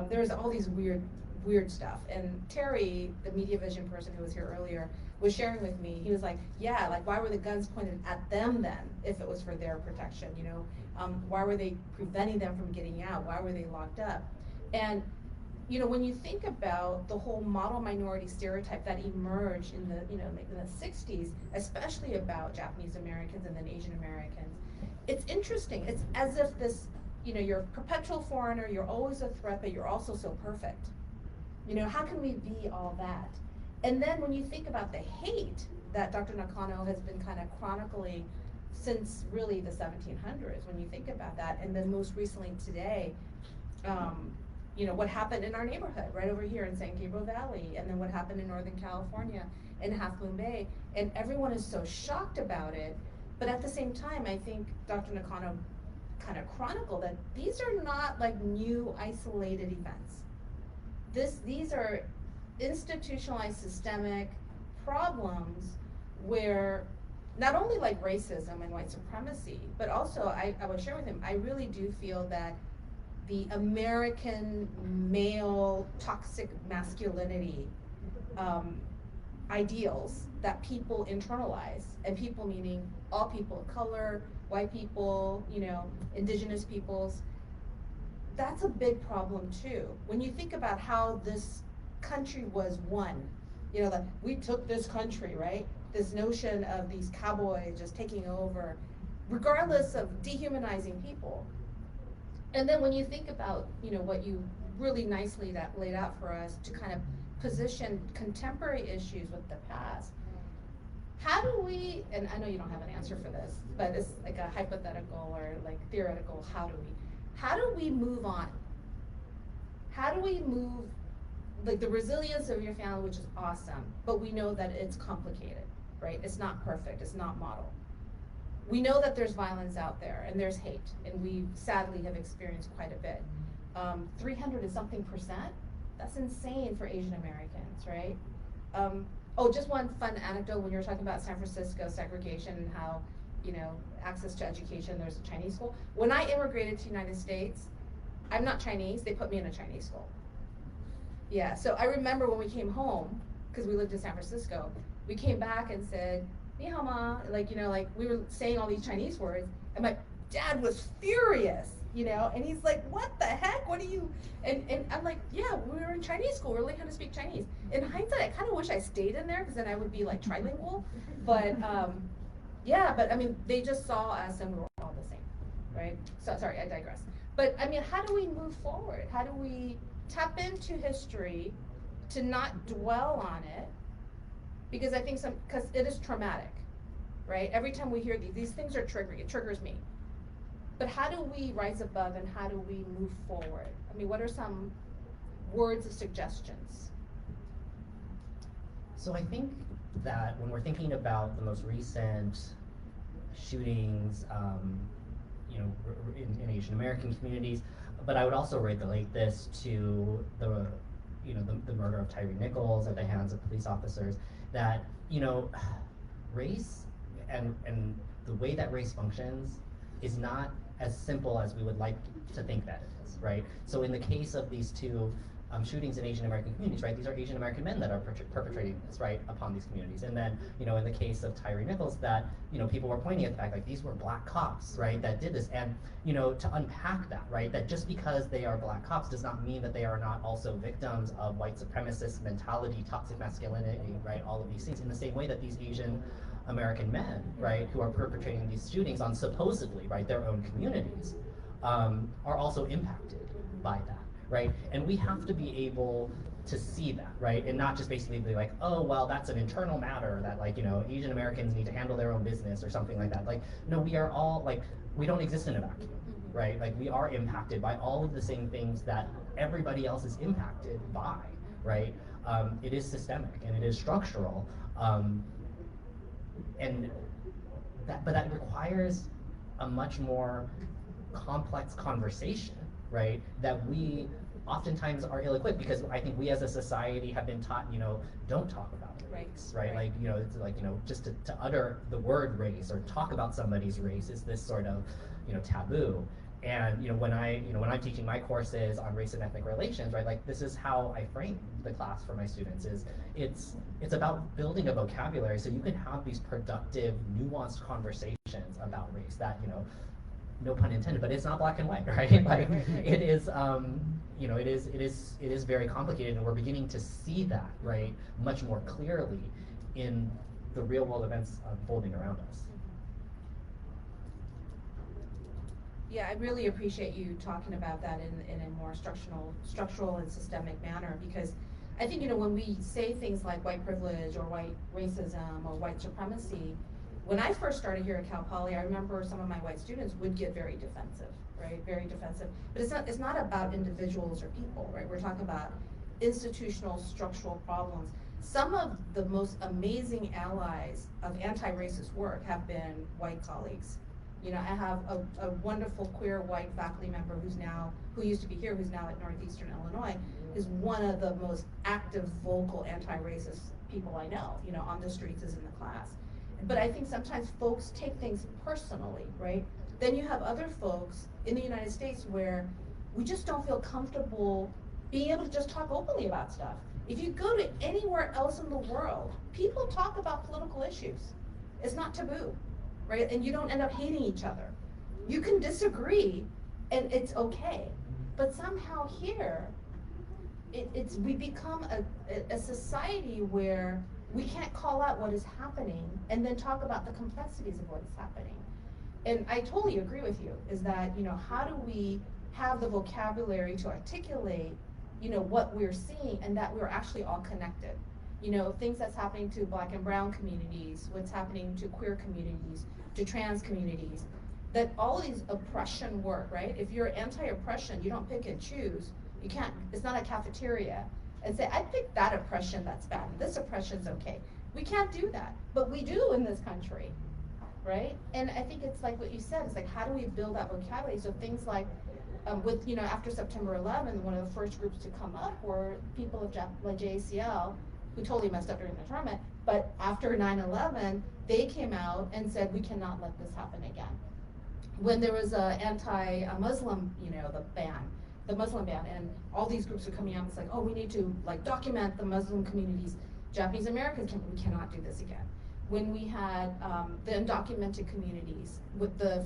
There's all these weird stuff. And Terry, the media vision person who was here earlier, was sharing with me. He was like, yeah, like why were the guns pointed at them then if it was for their protection, why were they preventing them from getting out? Why were they locked up? And when you think about the whole model minority stereotype that emerged in the in the 60s, especially about Japanese Americans and then Asian Americans, it's interesting. It's as if this, you're a perpetual foreigner, you're always a threat, but you're also so perfect. How can we be all that? And then when you think about the hate that Dr. Nakano has been kind of chronicling since really the 1700s, when you think about that, and then most recently today, what happened in our neighborhood right over here in San Gabriel Valley, and then what happened in Northern California in Half Moon Bay, and everyone is so shocked about it. But at the same time, I think Dr. Nakano kind of chronicled that these are not like new isolated events. These are institutionalized systemic problems where not only like racism and white supremacy, but also I would share with him, I really do feel that the American male toxic masculinity ideals that people internalize, and people meaning all people of color, white people, indigenous peoples, that's a big problem too. When you think about how this country was won, that we took this country, right? This notion of these cowboys just taking over, regardless of dehumanizing people. And then when you think about, what you really nicely laid out for us to kind of position contemporary issues with the past, how do we, and I know you don't have an answer for this, but it's like a hypothetical or like theoretical, how do we move on? How do we move, like the resilience of your family, which is awesome, but we know that it's complicated, right? It's not perfect, it's not model. We know that there's violence out there and there's hate, and we sadly have experienced quite a bit. 300 and something percent, that's insane for Asian Americans, right? Just one fun anecdote, when you were talking about San Francisco segregation and how, access to education, there's a Chinese school. When I immigrated to the United States, I'm not Chinese, they put me in a Chinese school. Yeah, so I remember when we came home, because we lived in San Francisco, we came back and said, "Ni hao ma," like, you know, like we were saying all these Chinese words, and my dad was furious, you know, and he's like, "What the heck? What are you?" And I'm like, "Yeah, we were in Chinese school. We're learning how to speak Chinese." In hindsight, I kind of wish I stayed in there because then I would be like trilingual. But yeah, but I mean, they just saw us and we were all the same, right? So sorry, I digress. But I mean, how do we move forward? How do we tap into history to not dwell on it? Because I think because it is traumatic, right? Every time we hear these things are triggering, it triggers me. But how do we rise above and how do we move forward? I mean, what are some words of suggestions? So I think that when we're thinking about the most recent shootings, in Asian American communities, but I would also relate this to the murder of Tyree Nichols at the hands of police officers. That race and the way that race functions is not as simple as we would like to think that it is, right? So in the case of these two shootings in Asian American communities, right? These are Asian American men that are perpetrating this, right, upon these communities. And then, in the case of Tyree Nichols, that, people were pointing at the fact, like, these were black cops, right, that did this. And, to unpack that, right, that just because they are black cops does not mean that they are not also victims of white supremacist mentality, toxic masculinity, right, all of these things, in the same way that these Asian American men, right, who are perpetrating these shootings on supposedly, right, their own communities, are also impacted by that. Right? And we have to be able to see that, right? And not just basically be like, oh, well, that's an internal matter that, like, Asian Americans need to handle their own business or something like that. Like, no, we are all, like, we don't exist in a vacuum, right? Like, we are impacted by all of the same things that everybody else is impacted by, right? It is systemic and it is structural. But that requires a much more complex conversation, right? That we oftentimes are ill-equipped, because I think we as a society have been taught, don't talk about race, right? Like, it's like, just to utter the word race or talk about somebody's race is this sort of, taboo. And when I'm teaching my courses on race and ethnic relations, right, like, this is how I frame the class for my students. Is it's about building a vocabulary so you can have these productive, nuanced conversations about race that, no pun intended, but it's not black and white, right? Like, it is, it is very complicated, and we're beginning to see that, right, much more clearly in the real world events unfolding around us. Yeah, I really appreciate you talking about that in a more structural and systemic manner, because I think, when we say things like white privilege or white racism or white supremacy, when I first started here at Cal Poly, I remember some of my white students would get very defensive, right? Very defensive. But it's not about individuals or people, right? We're talking about institutional structural problems. Some of the most amazing allies of anti-racist work have been white colleagues. I have a wonderful queer white faculty member who used to be here, who's now at Northeastern Illinois, is one of the most active, vocal anti-racist people I know, on the streets, is in the class. But I think sometimes folks take things personally, right? Then you have other folks in the United States where we just don't feel comfortable being able to just talk openly about stuff. If you go to anywhere else in the world, people talk about political issues. It's not taboo, right? And you don't end up hating each other. You can disagree and it's okay. But somehow here, we become a society where we can't call out what is happening and then talk about the complexities of what is happening. And I totally agree with you, is that, how do we have the vocabulary to articulate, what we're seeing, and that we're actually all connected. Things that's happening to Black and brown communities, what's happening to queer communities, to trans communities, that all of these oppression work, right? If you're anti-oppression, you don't pick and choose. You can't, it's not a cafeteria and say, I picked that oppression that's bad, this oppression's okay. We can't do that, but we do in this country, right? And I think it's like what you said, it's like, how do we build that vocabulary? So things like, after September 11th, one of the first groups to come up were people of like JACL, who totally messed up during the tournament, but after 9/11, they came out and said, we cannot let this happen again. When there was a anti-Muslim, the Muslim ban, and all these groups are coming out, it's like, oh, we need to, like, document the Muslim communities Japanese Americans, we cannot do this again. When we had the undocumented communities, with the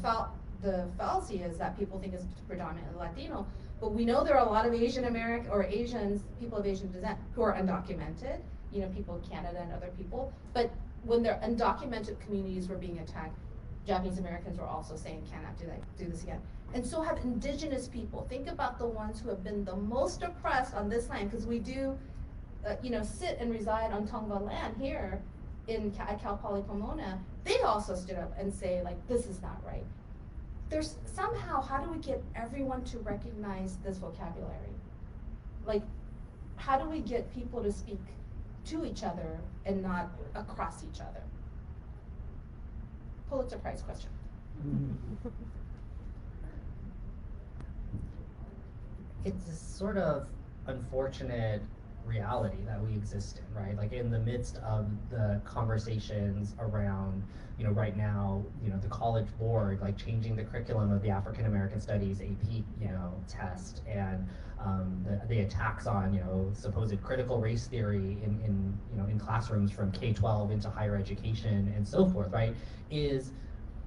fallacy is that people think it's predominantly Latino, but we know there are a lot of Asian American or Asians, people of Asian descent, who are undocumented, you know, people of Canada and other people, but when their undocumented communities were being attacked, Japanese Americans were also saying, cannot do this again. And so have indigenous people. Think about the ones who have been the most oppressed on this land, because we do, you know, sit and reside on Tongva land here at Cal Poly Pomona. They also stood up and say, like, this is not right. There's somehow, how do we get everyone to recognize this vocabulary? Like, how do we get people to speak to each other and not across each other? Pulitzer Prize question. It's a sort of unfortunate reality that we exist in, right? Like in the midst of the conversations around, you know, right now, you know, the College Board, like changing the curriculum of the African American Studies AP, you know, test, and the attacks on, you know, supposed critical race theory in you know, in classrooms from K-12 into higher education and so forth, right? Is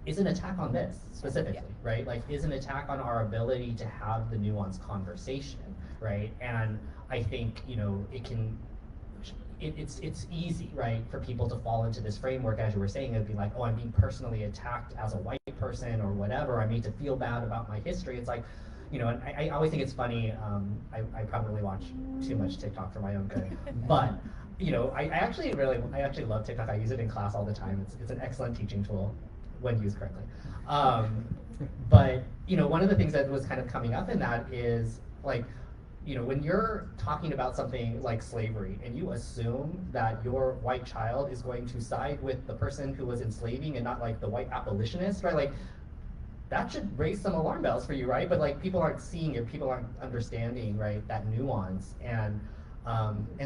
an attack on this specifically, right? Like is an attack on our ability to have the nuanced conversation, right? And I think, you know, it's easy, right, for people to fall into this framework, as you were saying, of being like, oh, I'm being personally attacked as a white person or whatever, I made to feel bad about my history. It's like, you know, and I always think it's funny, I probably watch too much TikTok for my own good, but, you know, I actually love TikTok. I use it in class all the time. It's an excellent teaching tool when used correctly. But, you know, one of the things that was kind of coming up in that is, like, you know, when you're talking about something like slavery and you assume that your white child is going to side with the person who was enslaving and not like the white abolitionist, right? Like, that should raise some alarm bells for you, right? But like, people aren't seeing it, people aren't understanding, right, that nuance. And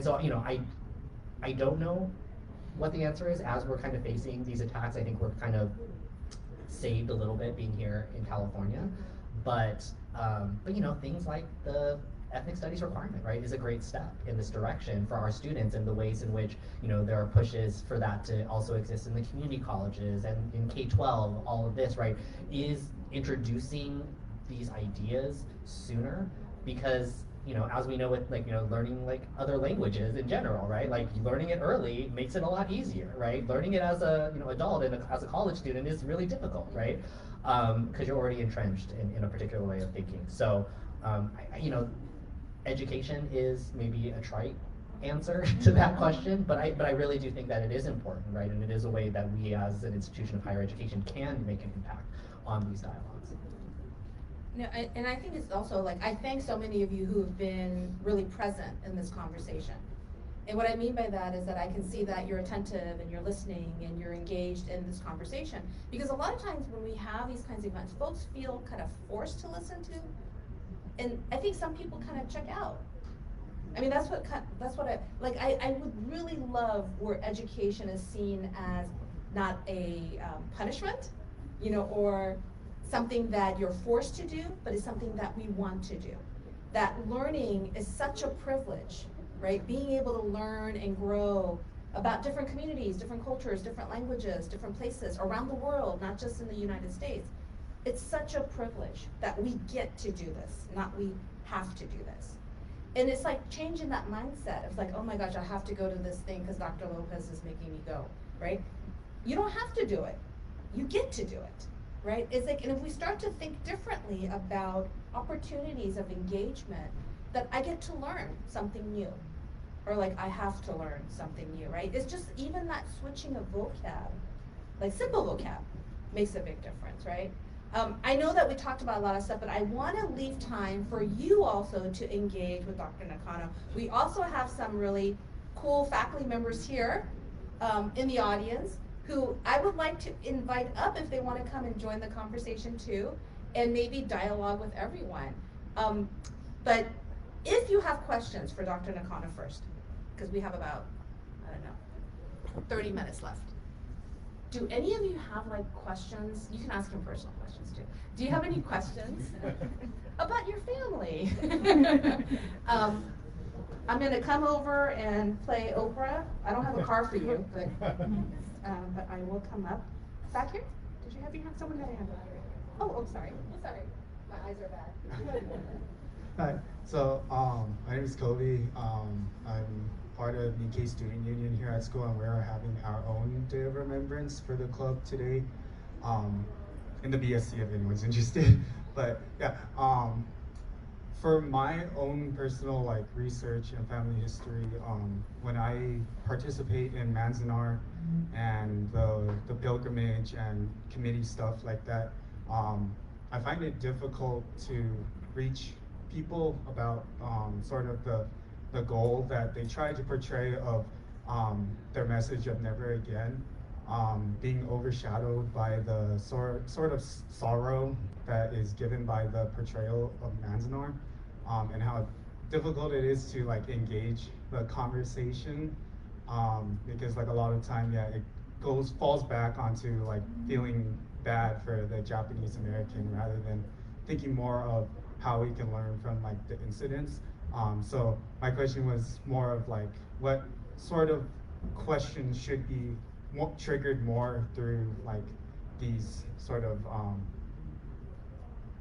so, you know, I don't know what the answer is as we're kind of facing these attacks. I think we're kind of saved a little bit being here in California, but you know, things like the ethnic studies requirement, right, is a great step in this direction for our students, and the ways in which, you know, there are pushes for that to also exist in the community colleges and in K-12. All of this, right, is introducing these ideas sooner, because, you know, as we know with, like, you know, learning like other languages in general, right, like learning it early makes it a lot easier, right? Learning it as a, you know, adult and as a college student is really difficult, right? Because you're already entrenched in a particular way of thinking. So, you know, education is maybe a trite answer to that question, but I really do think that it is important, right? And it is a way that we as an institution of higher education can make an impact on these dialogues. No, and I think it's also like, I thank so many of you who have been really present in this conversation. And what I mean by that is that I can see that you're attentive and you're listening and you're engaged in this conversation. Because a lot of times when we have these kinds of events, folks feel kind of forced to listen to. And I think some people kind of check out. I mean, that's what I would really love where education is seen as not a punishment, you know, or something that you're forced to do, but it's something that we want to do. That learning is such a privilege, right? Being able to learn and grow about different communities, different cultures, different languages, different places around the world, not just in the United States. It's such a privilege that we get to do this, not we have to do this. And it's like changing that mindset of like, oh my gosh, I have to go to this thing because Dr. Lopez is making me go, right? You don't have to do it. You get to do it, right? It's like, and if we start to think differently about opportunities of engagement, that I get to learn something new, or like I have to learn something new, right? It's just even that switching of vocab, like simple vocab, makes a big difference, right? I know that we talked about a lot of stuff, but I want to leave time for you also to engage with Dr. Nakano. We also have some really cool faculty members here in the audience who I would like to invite up if they want to come and join the conversation too, and maybe dialogue with everyone. But if you have questions for Dr. Nakano first, because we have about, I don't know, 30 minutes left. Do any of you have like questions? You can ask him personal questions too. Do you have any questions about your family? I'm gonna come over and play Oprah. I don't have a car for you, but I will come up. Back here? Did you have your hand? Someone had a hand up. Oh, sorry. Sorry. My eyes are bad. Hi. So, my name is Kobe. I'm part of Nikkei Student Union here at school, and we're having our own Day of Remembrance for the club today. In the BSC, if anyone's interested. But yeah, for my own personal like research and family history, when I participate in Manzanar and the pilgrimage and committee stuff like that, I find it difficult to reach people about sort of the goal that they try to portray of their message of never again, being overshadowed by the sort of sorrow that is given by the portrayal of Manzanar, and how difficult it is to like engage the conversation, because like a lot of time, yeah, it falls back onto like feeling bad for the Japanese American rather than thinking more of how we can learn from like the incidents. So my question was more of like what sort of questions should be triggered more through like these sort of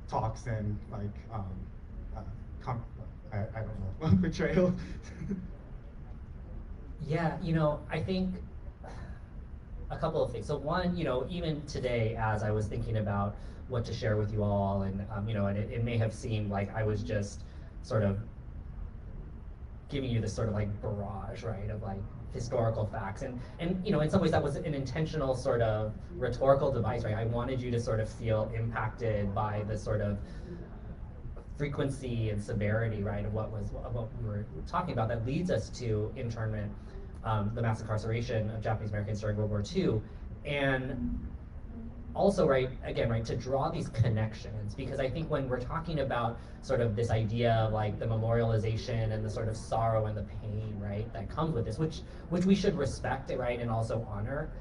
talks and like I don't know portrayal. Yeah, I think a couple of things. So one, even today, as I was thinking about what to share with you all, and and it may have seemed like I was just sort of giving you this sort of like barrage, right, of like historical facts, and in some ways that was an intentional sort of rhetorical device, right? I wanted you to sort of feel impacted by the sort of frequency and severity, right, of what we were talking about that leads us to internment, the mass incarceration of Japanese Americans during World War II, and also, right, again, right, to draw these connections, because I think when we're talking about sort of this idea of like the memorialization and the sort of sorrow and the pain, right, that comes with this, which we should respect, right, and also honor,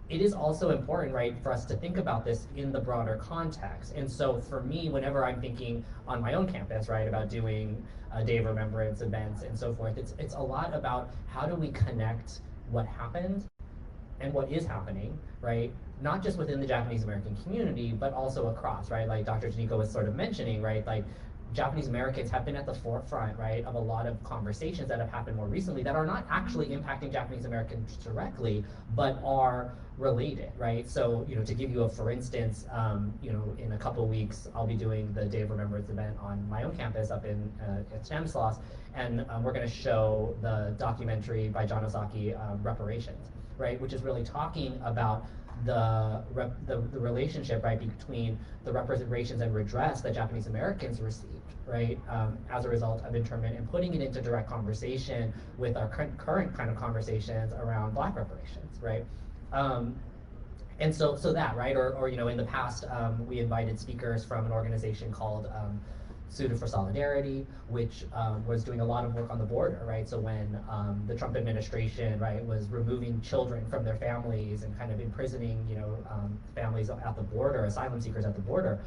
it is also important, right, for us to think about this in the broader context. And so for me, whenever I'm thinking on my own campus, right, about doing a Day of Remembrance events and so forth, it's a lot about how do we connect what happened and what is happening, right? Not just within the Japanese American community, but also across, right? Like Dr. Janiko was sort of mentioning, right? Like Japanese Americans have been at the forefront, right, of a lot of conversations that have happened more recently that are not actually impacting Japanese Americans directly, but are related, right? So, to give you a for instance, in a couple weeks, I'll be doing the Day of Remembrance event on my own campus up in at Stanislaus, and we're going to show the documentary by John Ozaki, Reparations, right, which is really talking about the relationship, right, between the reparations and redress that Japanese Americans received, right, as a result of internment, and putting it into direct conversation with our current kind of conversations around Black reparations, right. And so that, right, or in the past, we invited speakers from an organization called Suited for Solidarity, which was doing a lot of work on the border, right? So when the Trump administration, right, was removing children from their families and kind of imprisoning, families at the border, asylum seekers at the border,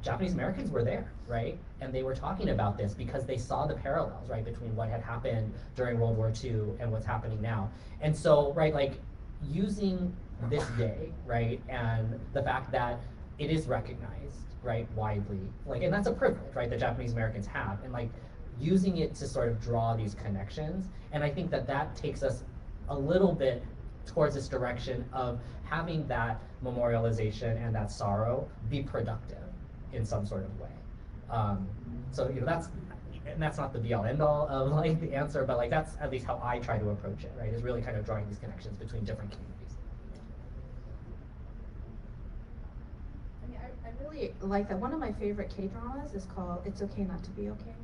Japanese Americans were there, right? And they were talking about this because they saw the parallels, right, between what had happened during World War II and what's happening now. And so, right, like using this day, right, and the fact that it is recognized, right, widely, like, and that's a privilege, right, that Japanese Americans have, and like using it to sort of draw these connections. And I think that takes us a little bit towards this direction of having that memorialization and that sorrow be productive in some sort of way. So that's not the be all end all of like the answer, but like that's at least how I try to approach it, right, is really kind of drawing these connections between different communities. I really like that. One of my favorite K-dramas is called It's Okay Not to Be Okay,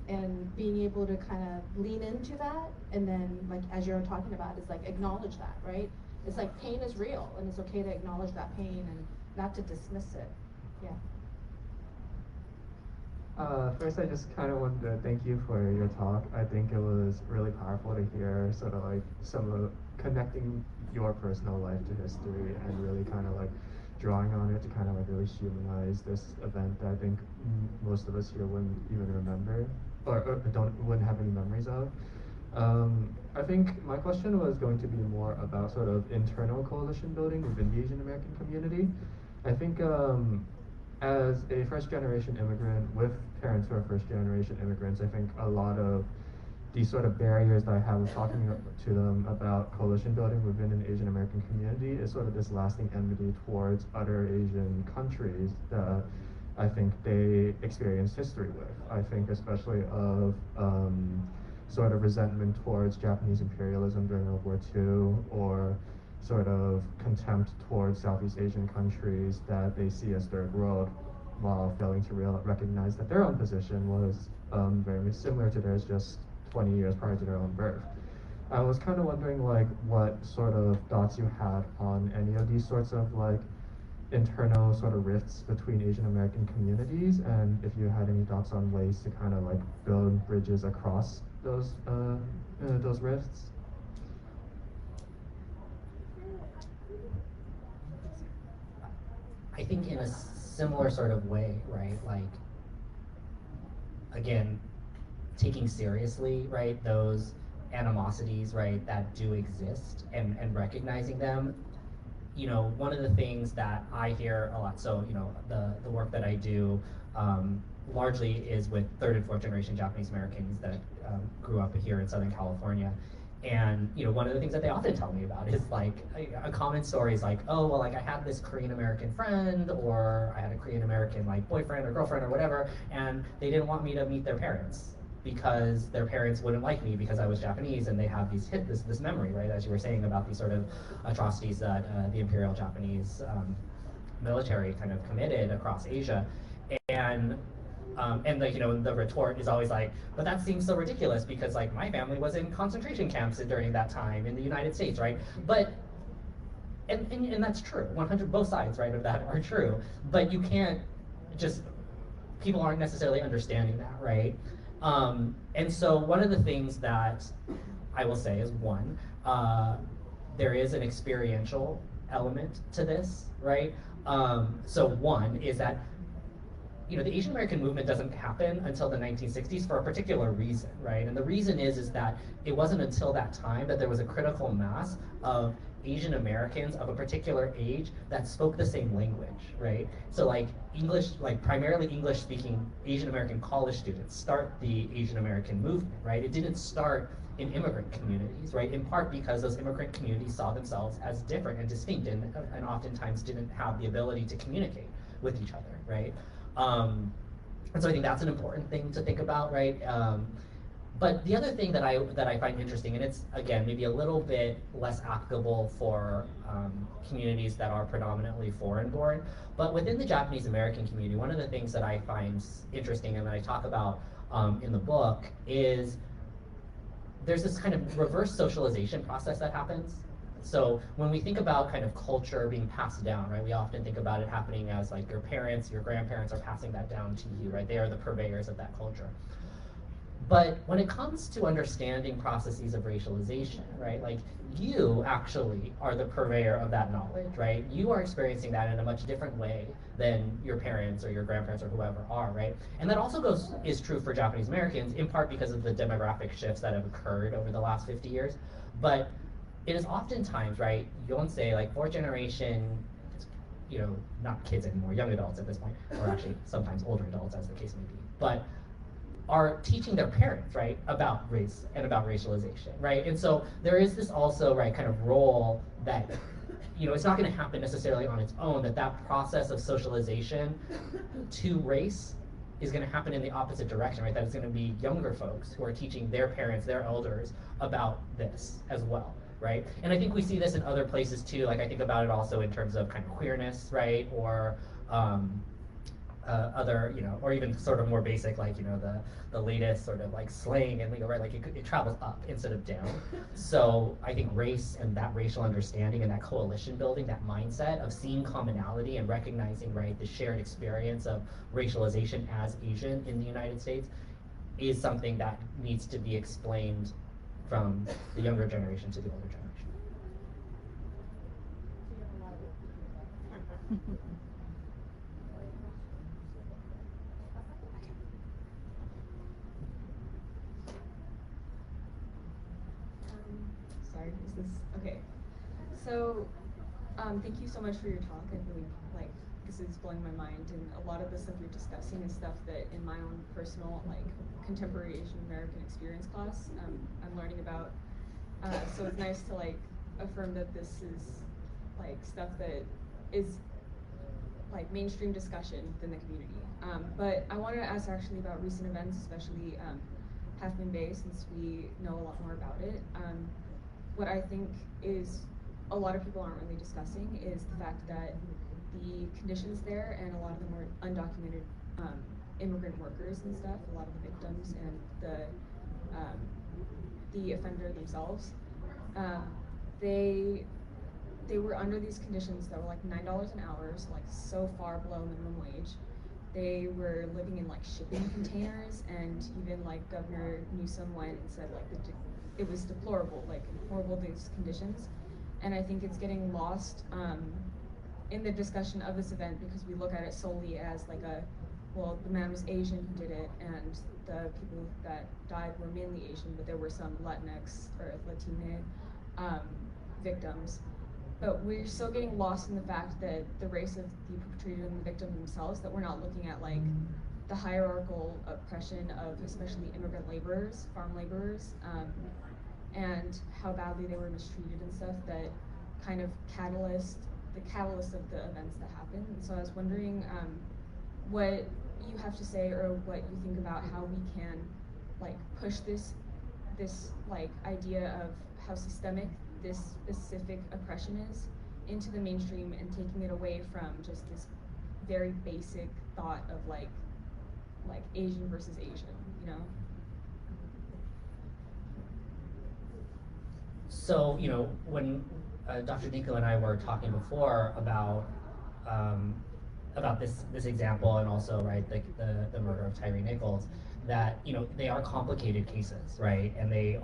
and being able to kind of lean into that, and then like as you're talking about, is like acknowledge that, right? It's like pain is real, and it's okay to acknowledge that pain and not to dismiss it. Yeah. First, I just kind of wanted to thank you for your talk. I think it was really powerful to hear sort of like some of connecting your personal life to history and really kind of like drawing on it to kind of like really humanize this event that I think most of us here wouldn't even remember. or wouldn't have any memories of. I think my question was going to be more about sort of internal coalition building within the Asian American community. I think as a first generation immigrant with parents who are first generation immigrants, I think a lot of these sort of barriers that I have with talking to them about coalition building within an Asian American community is sort of this lasting enmity towards other Asian countries that I think they experience history with. I think especially of sort of resentment towards Japanese imperialism during World War II, or sort of contempt towards Southeast Asian countries that they see as third world, while failing to recognize that their own position was very similar to theirs just 20 years prior to their own birth. I was kind of wondering like what sort of thoughts you had on any of these sorts of like internal sort of rifts between Asian American communities, and if you had any thoughts on ways to kind of like build bridges across those rifts. I think in a similar sort of way, right? Like, again, taking seriously, right, those animosities, right, that do exist, and recognizing them. You know, one of the things that I hear a lot, so, you know, the work that I do largely is with third and fourth generation Japanese Americans that grew up here in Southern California. And, you know, one of the things that they often tell me about is like a common story is like, oh, well, like I had this Korean American friend, or I had a Korean American like boyfriend or girlfriend or whatever, and they didn't want me to meet their parents because their parents wouldn't like me because I was Japanese, and they have this memory, right, as you were saying, about these sort of atrocities that the Imperial Japanese military kind of committed across Asia. And the, you know, the retort is always like, but that seems so ridiculous because like my family was in concentration camps during that time in the United States, right? But and that's true. 100, both sides, right, of that are true. But you can't just, people aren't necessarily understanding that, right? And so one of the things that I will say is, one, there is an experiential element to this, right? So one is that, you know, the Asian American movement doesn't happen until the 1960s for a particular reason, right? And the reason is that it wasn't until that time that there was a critical mass of Asian Americans of a particular age that spoke the same language, right? So like English, like primarily English speaking Asian American college students start the Asian American movement, right? It didn't start in immigrant communities, right? In part because those immigrant communities saw themselves as different and distinct, and oftentimes didn't have the ability to communicate with each other, right? And so I think that's an important thing to think about, right? But the other thing that I find interesting, and it's again maybe a little bit less applicable for communities that are predominantly foreign-born, but within the Japanese American community, one of the things that I find interesting and that I talk about in the book is there's this kind of reverse socialization process that happens. So when we think about kind of culture being passed down, right, we often think about it happening as like your parents, your grandparents are passing that down to you, right? They are the purveyors of that culture. But when it comes to understanding processes of racialization, right, like you actually are the purveyor of that knowledge, right? You are experiencing that in a much different way than your parents or your grandparents or whoever are, right? And that also is true for Japanese Americans, in part because of the demographic shifts that have occurred over the last 50 years. But it is oftentimes, right, you don't say like fourth generation, you know, not kids anymore, young adults at this point, or actually sometimes older adults as the case may be, but are teaching their parents, right, about race and about racialization, right? And so there is this also, right, kind of role that, you know, it's not going to happen necessarily on its own, that process of socialization to race is going to happen in the opposite direction, right? That it's going to be younger folks who are teaching their parents, their elders, about this as well, right? And I think we see this in other places too. Like I think about it also in terms of kind of queerness, right? Or other, you know, or even sort of more basic, like, you know, the latest sort of like slang and legal, right? Like it travels up instead of down. So I think race and that racial understanding and that coalition building, that mindset of seeing commonality and recognizing, right, the shared experience of racialization as Asian in the United States is something that needs to be explained from the younger generation to the older generation. Okay. So, thank you so much for your talk. I really like this is blowing my mind, and a lot of the stuff you're discussing is stuff that in my own personal like contemporary Asian American experience class I'm learning about. So it's nice to like affirm that this is like stuff that is like mainstream discussion within the community. But I wanted to ask actually about recent events, especially Half Moon Bay, since we know a lot more about it. What I think is a lot of people aren't really discussing is the fact that the conditions there, and a lot of them were undocumented immigrant workers and stuff, a lot of the victims and the offender themselves, they were under these conditions that were like $9 an hour, so like so far below minimum wage. They were living in like shipping containers, and even like Governor Newsom went and said like it was deplorable, like horrible these conditions. And I think it's getting lost in the discussion of this event because we look at it solely as like well, the man was Asian who did it, and the people that died were mainly Asian, but there were some Latinx or Latina victims. But we're still getting lost in the fact that the race of the perpetrator and the victim themselves, that we're not looking at like the hierarchical oppression of especially immigrant laborers, farm laborers, and how badly they were mistreated and stuff, that kind of the catalyst of the events that happened. And so I was wondering what you have to say, or what you think about how we can like push this like idea of how systemic this specific oppression is into the mainstream, and taking it away from just this very basic thought of like Asian versus Asian, you know? So, you know, when Dr. Nico and I were talking before about this example, and also, right, the murder of Tyree Nichols, that, you know, they are complicated cases, right? And they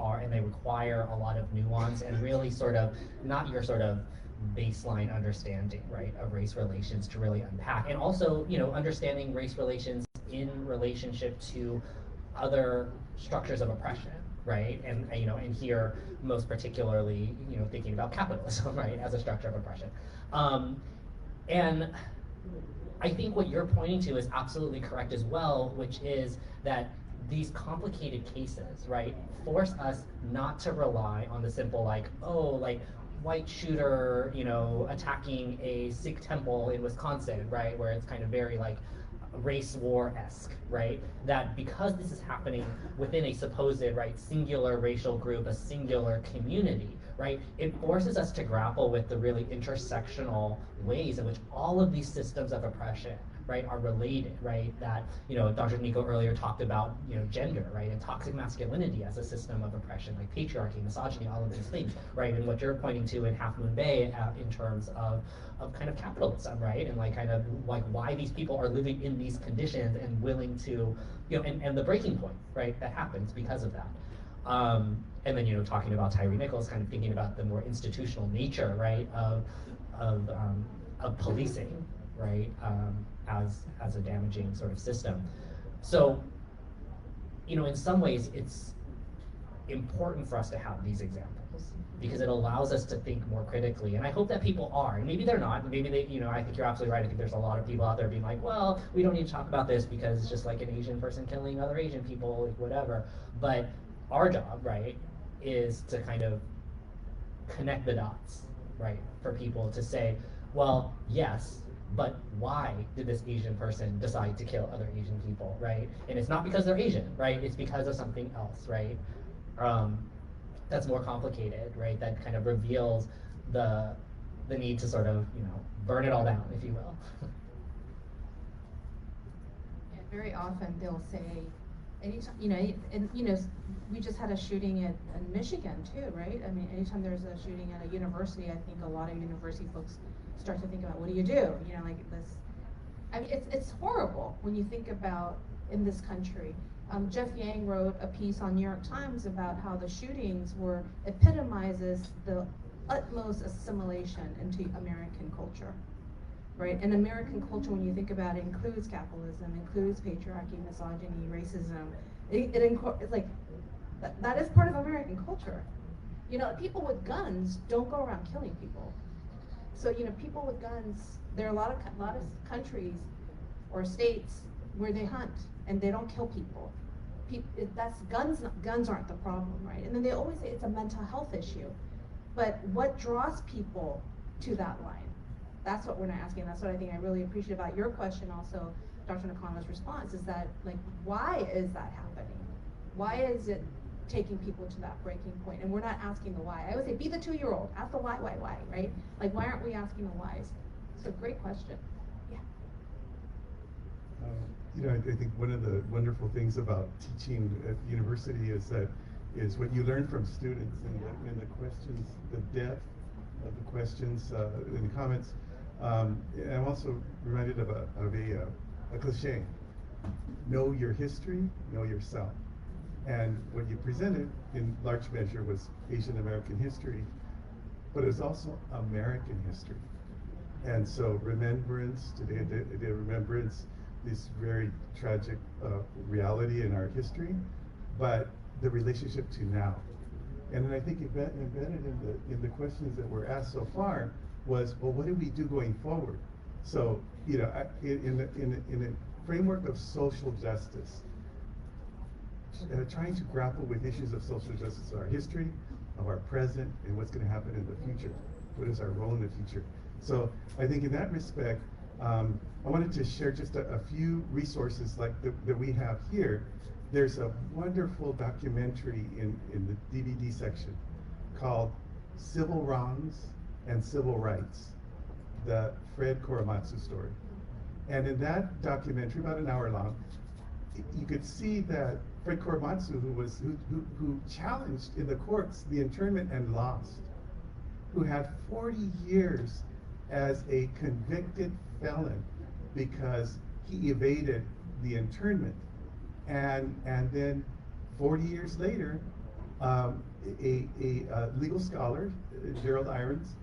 require a lot of nuance and really sort of not your sort of baseline understanding, right, of race relations to really unpack. And also, you know, understanding race relations in relationship to other structures of oppression, right? And you know, and here most particularly, you know, thinking about capitalism, right, as a structure of oppression. And I think what you're pointing to is absolutely correct as well, which is that these complicated cases, right, force us not to rely on the simple like, oh, like white shooter, you know, attacking a Sikh temple in Wisconsin, right, where it's kind of very like race war-esque, right? That because this is happening within a supposed, right, singular racial group, a singular community, right, it forces us to grapple with the really intersectional ways in which all of these systems of oppression, right, are related, right? That, you know, Dr. Nico earlier talked about, you know, gender, right, and toxic masculinity as a system of oppression, like patriarchy, misogyny, all of these things, right? And what you're pointing to in Half Moon Bay in terms of kind of capitalism, right? And like kind of like why these people are living in these conditions and willing to, you know, and the breaking point, right, that happens because of that. And then, you know, talking about Tyree Nichols, kind of thinking about the more institutional nature, right, of policing, right, as a damaging sort of system. So, you know, in some ways, it's important for us to have these examples because it allows us to think more critically. And I hope that people are, and maybe they're not, maybe they, you know, I think you're absolutely right. I think there's a lot of people out there being like, well, we don't need to talk about this because it's just like an Asian person killing other Asian people, like whatever. But our job, right, is to kind of connect the dots, right, for people to say, well, yes, but why did this Asian person decide to kill other Asian people, right? And it's not because they're Asian, right? It's because of something else, right? That's more complicated, right? That kind of reveals the need to sort of, you know, burn it all down, if you will. Yeah, very often they'll say, anytime, you know, and you know, we just had a shooting in Michigan too, right? I mean, anytime there's a shooting at a university, I think a lot of university folks start to think about, what do? You know, like this. I mean, it's horrible when you think about in this country. Jeff Yang wrote a piece on New York Times about how the shootings epitomizes the utmost assimilation into American culture, right? And American culture, when you think about it, includes capitalism, includes patriarchy, misogyny, racism. It's like that is part of American culture, You know, people with guns don't go around killing people. So, you know, people with guns, there are a lot of countries or states where they hunt and they don't kill people. Guns aren't the problem, right? And then they always say it's a mental health issue. But what draws people to that line? That's what we're not asking. That's what I think I really appreciate about your question also, Dr. Nakano's response, is that, like, why is that happening? Why is it taking people to that breaking point? And we're not asking the why. I always say, be the 2-year-old, ask the why, right? Like, why aren't we asking the whys? It's a great question. Yeah. You know, I think one of the wonderful things about teaching at university is what you learn from students and the questions, the depth of the questions in the comments. And I'm also reminded of a cliche: know your history, know yourself. And what you presented in large measure was Asian American history, but it's also American history. And so Remembrance, today a day of remembrance, this very tragic reality in our history, but the relationship to now. And then I think embedded in the questions that were asked so far was, well, what do we do going forward? So, you know, in a framework of social justice, trying to grapple with issues of social justice of our history, of our present, and what's going to happen in the future. What is our role in the future? So I think in that respect, I wanted to share just a few resources like that we have here. There's a wonderful documentary in the DVD section called Civil Wrongs and Civil Rights, the Fred Korematsu story. And in that documentary, about an hour long, you could see that Fred Korematsu, who challenged in the courts the internment and lost, who had 40 years as a convicted felon because he evaded the internment. And then 40 years later, a legal scholar, Gerald Irons,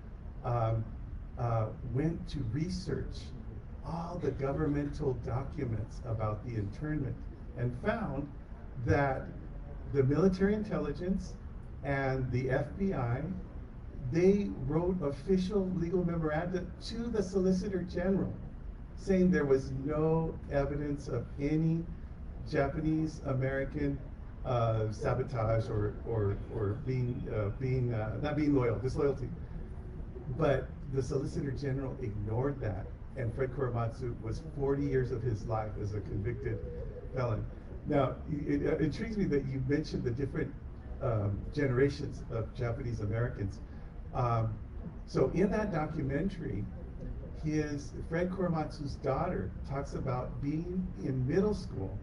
went to research all the governmental documents about the internment and found that the military intelligence and the FBI, they wrote official legal memoranda to the Solicitor General saying there was no evidence of any Japanese American sabotage or not being loyal, disloyalty. But the Solicitor General ignored that, and Fred Korematsu was 40 years of his life as a convicted felon. Now, it intrigues me that you mentioned the different generations of Japanese Americans. So in that documentary, Fred Korematsu's daughter talks about being in middle school,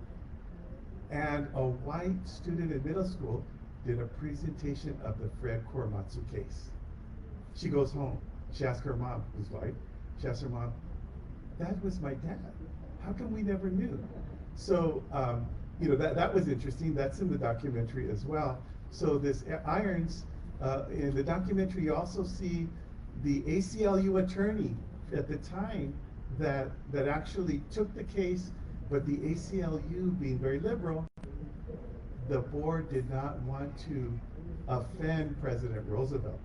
and a white student in middle school did a presentation of the Fred Korematsu case. She goes home. She asks her mom, who's white, she asks her mom, "That was my dad. How come we never knew?" So, you know, that was interesting. That's in the documentary as well. So this Irons, in the documentary, you also see the ACLU attorney at the time that actually took the case, but the ACLU, being very liberal, the board did not want to offend President Roosevelt.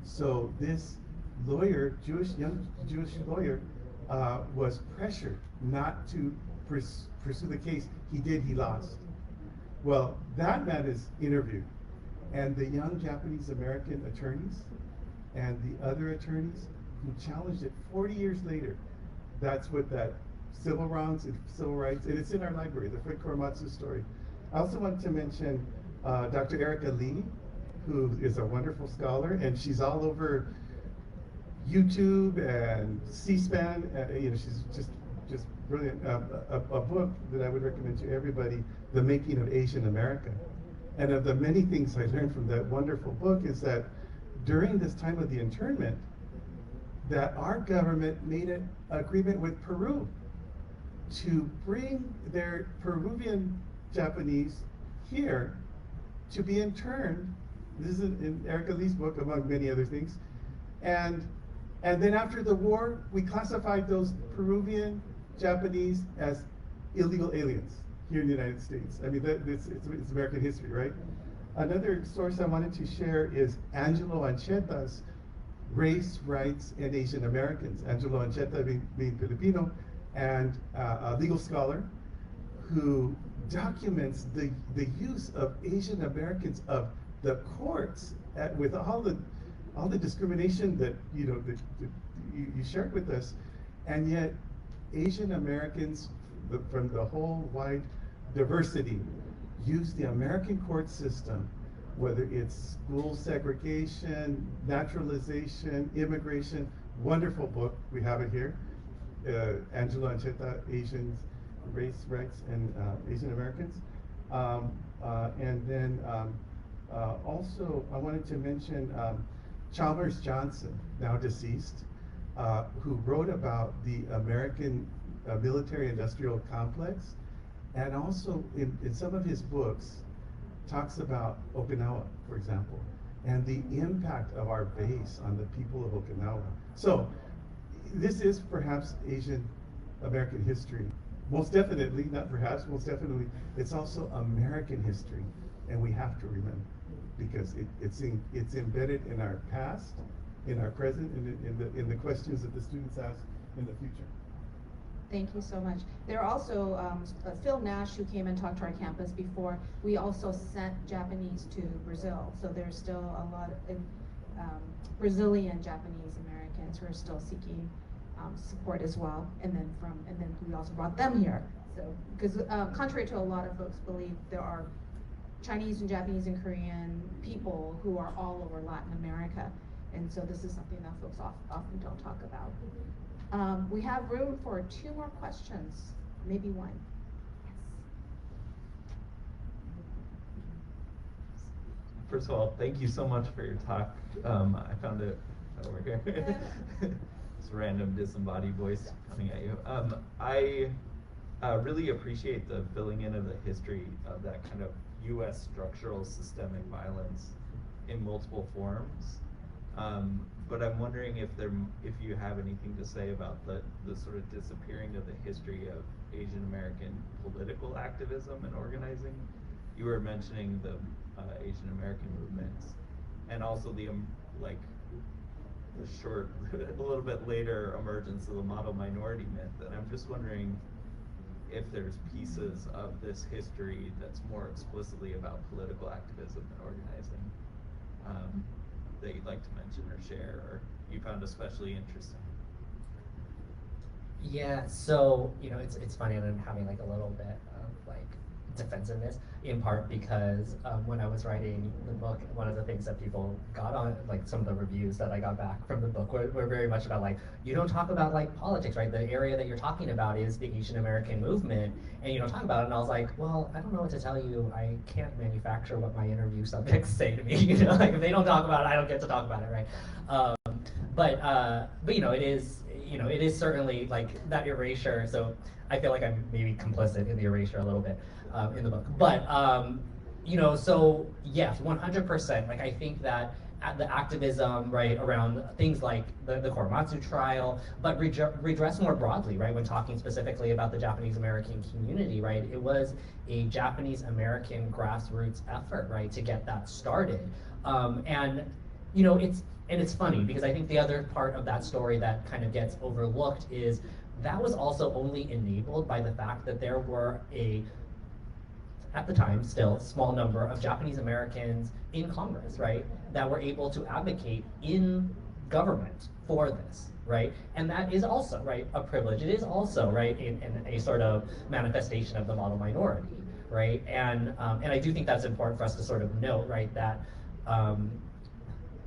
So this lawyer, young Jewish lawyer, was pressured not to pursue the case. He did, he lost. Well, that man is interviewed, and the young Japanese American attorneys and the other attorneys who challenged it 40 years later, that's what that Civil Wrongs and Civil Rights, and it's in our library, the Fred Korematsu story. I also want to mention Dr. Erica Lee, who is a wonderful scholar, and she's all over YouTube and C-SPAN. You know, she's just brilliant. A book that I would recommend to everybody, The Making of Asian America. And of the many things I learned from that wonderful book is that during this time of the internment, that our government made an agreement with Peru to bring their Peruvian Japanese here to be interned. This is in Erica Lee's book, among many other things. And then after the war, we classified those Peruvian Japanese as illegal aliens here in the United States. I mean, it's American history, right? Another source I wanted to share is Angelo Ancheta's Race, Rights, and Asian Americans. Angelo Ancheta being Filipino and a legal scholar who documents the use of Asian Americans of the courts with all the discrimination that that you shared with us, and yet Asian Americans from the whole wide diversity use the American court system, whether it's school segregation, naturalization, immigration. Wonderful book, we have it here. Angelo Ancheta, Asians, Race, Rights, and Asian Americans. And then also I wanted to mention Chalmers Johnson, now deceased, who wrote about the American military-industrial complex, and also in some of his books talks about Okinawa, for example, and the impact of our base on the people of Okinawa. So this is perhaps Asian American history. Most definitely, not perhaps, most definitely, it's also American history, and we have to remember, because it's embedded in our past, in our present, in the questions that the students ask in the future. Thank you so much. There are also Phil Nash, who came and talked to our campus before. We also sent Japanese to Brazil, so there's still a lot of Brazilian Japanese Americans who are still seeking support as well. And then we also brought them here. So because contrary to a lot of folks believe, there are Chinese and Japanese and Korean people who are all over Latin America, and so this is something that folks often don't talk about. We have room for 2 more questions, maybe 1. First of all, thank you so much for your talk. I found it over here. It's a random disembodied voice coming at you. I really appreciate the filling in of the history of that kind of U.S. structural systemic violence in multiple forms. But I'm wondering if you have anything to say about the sort of disappearing of the history of Asian American political activism and organizing. You were mentioning the Asian American movements, and also the short, a little bit later emergence of the model minority myth. And I'm just wondering if there's pieces of this history that's more explicitly about political activism and organizing that you'd like to mention or share, or you found especially interesting. Yeah, so it's funny, and I'm having like a little bit of like defensiveness, in part because when I was writing the book, one of the things that people got on, like some of the reviews that I got back from the book were very much about like, you don't talk about like politics, right? The area that you're talking about is the Asian American movement, and you don't talk about it. And I was like, well, I don't know what to tell you. I can't manufacture what my interview subjects say to me. Like if they don't talk about it, I don't get to talk about it, right? But it is certainly like that erasure. So I feel like I'm maybe complicit in the erasure a little bit in the book. But so yes, 100%. Like I think that the activism, right, around things like the Korematsu trial, but redress more broadly, right, when talking specifically about the Japanese American community, right, it was a Japanese American grassroots effort, right, to get that started. It's funny because I think the other part of that story that kind of gets overlooked is that was also only enabled by the fact that there were at the time still, small number of Japanese Americans in Congress, right, that were able to advocate in government for this, right? And that is also, right, a privilege. It is also, right, in a sort of manifestation of the model minority, right? And I do think that's important for us to sort of note, right, that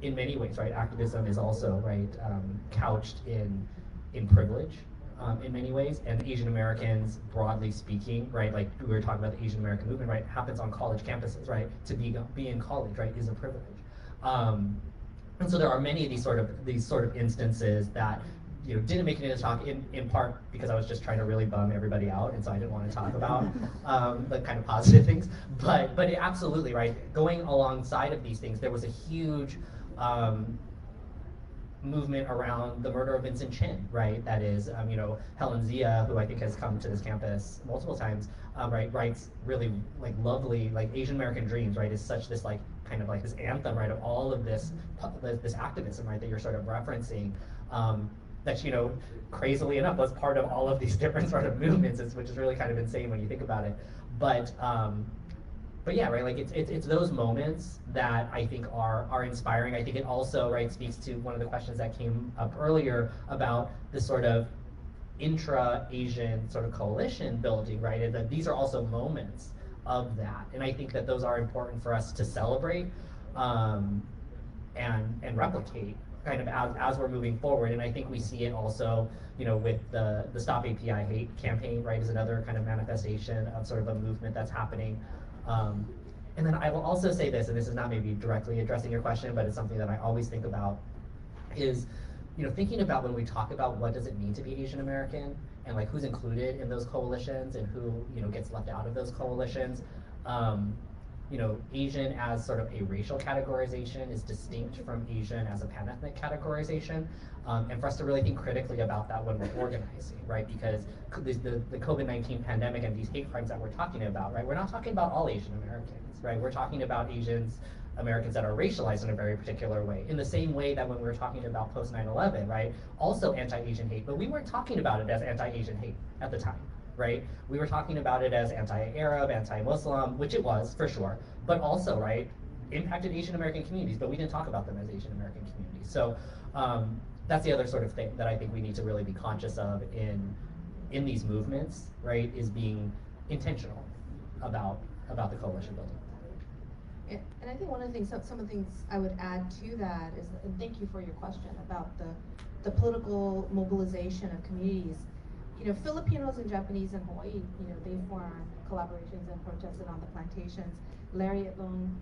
in many ways, right, activism is also, right, couched in privilege, in many ways, and Asian Americans, broadly speaking, right, like we were talking about the Asian American movement, right, happens on college campuses, right, to be in college, right, is a privilege. And so there are many of these sort of instances that didn't make it into talk in part because I was just trying to really bum everybody out, and so I didn't want to talk about the kind of positive things. But it absolutely, right, going alongside of these things, there was a huge movement around the murder of Vincent Chin, right? That is, you know, Helen Zia, who I think has come to this campus multiple times, right, writes really like lovely, like Asian American Dreams, right, is such this like kind of like this anthem, right, of all of this activism, right, that you're sort of referencing. That, you know, crazily enough was part of all of these different sort of movements, which is really kind of insane when you think about it. But yeah, right, like it's those moments that I think are inspiring. I think it also, right, speaks to one of the questions that came up earlier about this sort of intra-Asian sort of coalition building, right? And that these are also moments of that. And I think that those are important for us to celebrate and replicate kind of as we're moving forward. And I think we see it also, you know, with the Stop API Hate campaign, right, is another kind of manifestation of sort of a movement that's happening. And then I will also say this, and this is not maybe directly addressing your question, but it's something that I always think about, is, you know, thinking about when we talk about what does it mean to be Asian American, and like who's included in those coalitions and who, you know, gets left out of those coalitions. You know, Asian as sort of a racial categorization is distinct from Asian as a pan-ethnic categorization. And for us to really think critically about that when we're organizing, right? Because the COVID-19 pandemic and these hate crimes that we're talking about, right? We're not talking about all Asian Americans, right? We're talking about Asians, Americans that are racialized in a very particular way. In the same way that when we were talking about post 9/11, right? Also anti-Asian hate, but we weren't talking about it as anti-Asian hate at the time, right? We were talking about it as anti-Arab, anti-Muslim, which it was for sure, but also, right, impacted Asian American communities, but we didn't talk about them as Asian American communities. So that's the other sort of thing that I think we need to really be conscious of in these movements, right, is being intentional about the coalition building. And I think one of the things, some of the things I would add to that is, and thank you for your question about the political mobilization of communities. You know, Filipinos and Japanese in Hawaii, you know, they formed collaborations and protested on the plantations. Lariat Loan,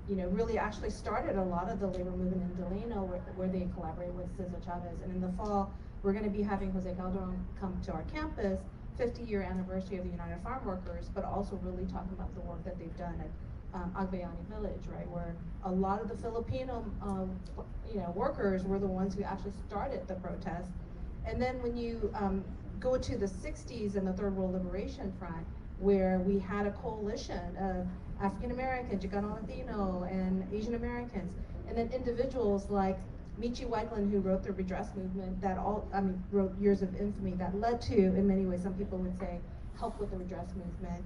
you know, really actually started a lot of the labor movement in Delano where they collaborated with Cesar Chavez. And in the fall, we're going to be having Jose Calderon come to our campus, 50-year anniversary of the United Farm Workers, but also really talking about the work that they've done at Agbayani Village, right, where a lot of the Filipino, you know, workers were the ones who actually started the protest. And then when you go to the 60s and the Third World Liberation Front, where we had a coalition of African American, Chicano Latino, and Asian Americans, and then individuals like Michi Weiglin, who wrote the redress movement, that wrote Years of Infamy, that led to, in many ways, some people would say, help with the redress movement.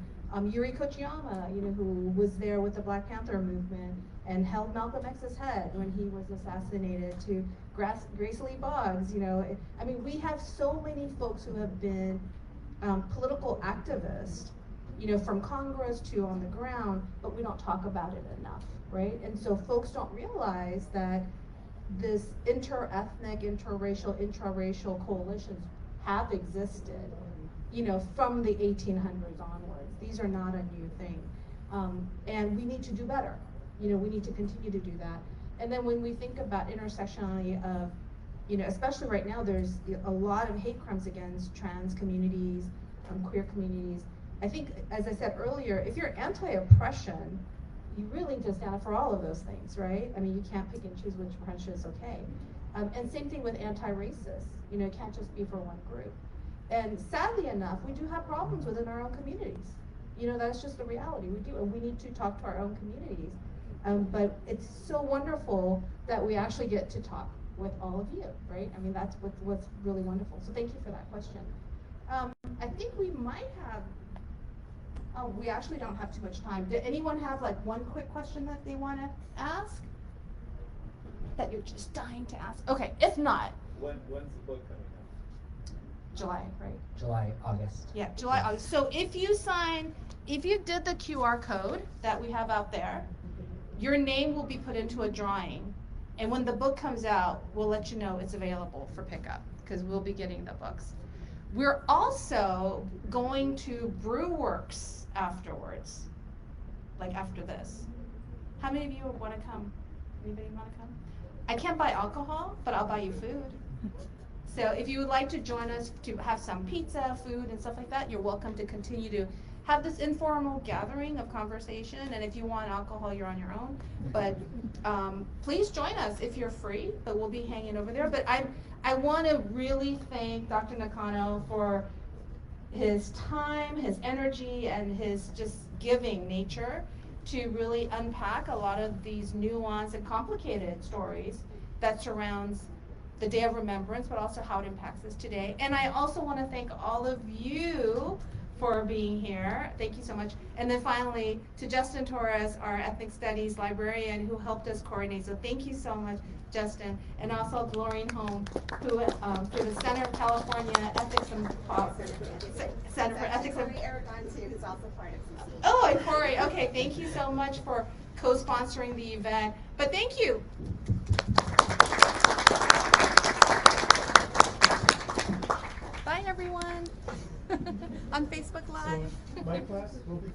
Yuri Kochiyama, you know, who was there with the Black Panther movement and held Malcolm X's head when he was assassinated, to Grace Lee Boggs, you know. I mean, we have so many folks who have been political activists, you know, from Congress to on the ground, but we don't talk about it enough, right? And so folks don't realize that this inter-ethnic, interracial, intraracial coalitions have existed, you know, from the 1800s onwards. These are not a new thing. And we need to do better. You know, we need to continue to do that. And then when we think about intersectionality of, you know, especially right now, there's a lot of hate crimes against trans communities, queer communities. I think, as I said earlier, if you're anti-oppression, you really need to stand up for all of those things, right? I mean, you can't pick and choose which oppression is okay. And same thing with anti-racist. You know, it can't just be for one group. And sadly enough, we do have problems within our own communities. You know, that's just the reality. We do, and we need to talk to our own communities. But it's so wonderful that we actually get to talk with all of you, right? I mean, that's what's really wonderful. So thank you for that question. I think we might have, we actually don't have too much time. Did anyone have like one quick question that they want to ask? That you're just dying to ask? Okay, if not. When's the book coming out? July, right? July, August. Yeah, July, August. So if you did the QR code that we have out there, your name will be put into a drawing. And when the book comes out, we'll let you know it's available for pickup, because we'll be getting the books. We're also going to Brewworks afterwards, like after this. How many of you want to come? Anybody want to come? I can't buy alcohol, but I'll buy you food. So if you would like to join us to have some pizza, food, and stuff like that, you're welcome to continue to have this informal gathering of conversation, and if you want alcohol, you're on your own. But please join us if you're free, but we'll be hanging over there. But I want to really thank Dr. Nakano for his time, his energy, and his just giving nature to really unpack a lot of these nuanced and complicated stories that surrounds the Day of Remembrance, but also how it impacts us today. And I also want to thank all of you for being here. Thank you so much. And then finally, to Justin Torres, our Ethnic Studies librarian, who helped us coordinate. So thank you so much, Justin. And also Glorian Home, who through the Center of California Ethics and Center for Ethics and Aragon too, who's also part of CC. Oh, and Corey. Okay, thank you so much for co-sponsoring the event. But thank you. Bye, everyone. On Facebook Live. So my class will be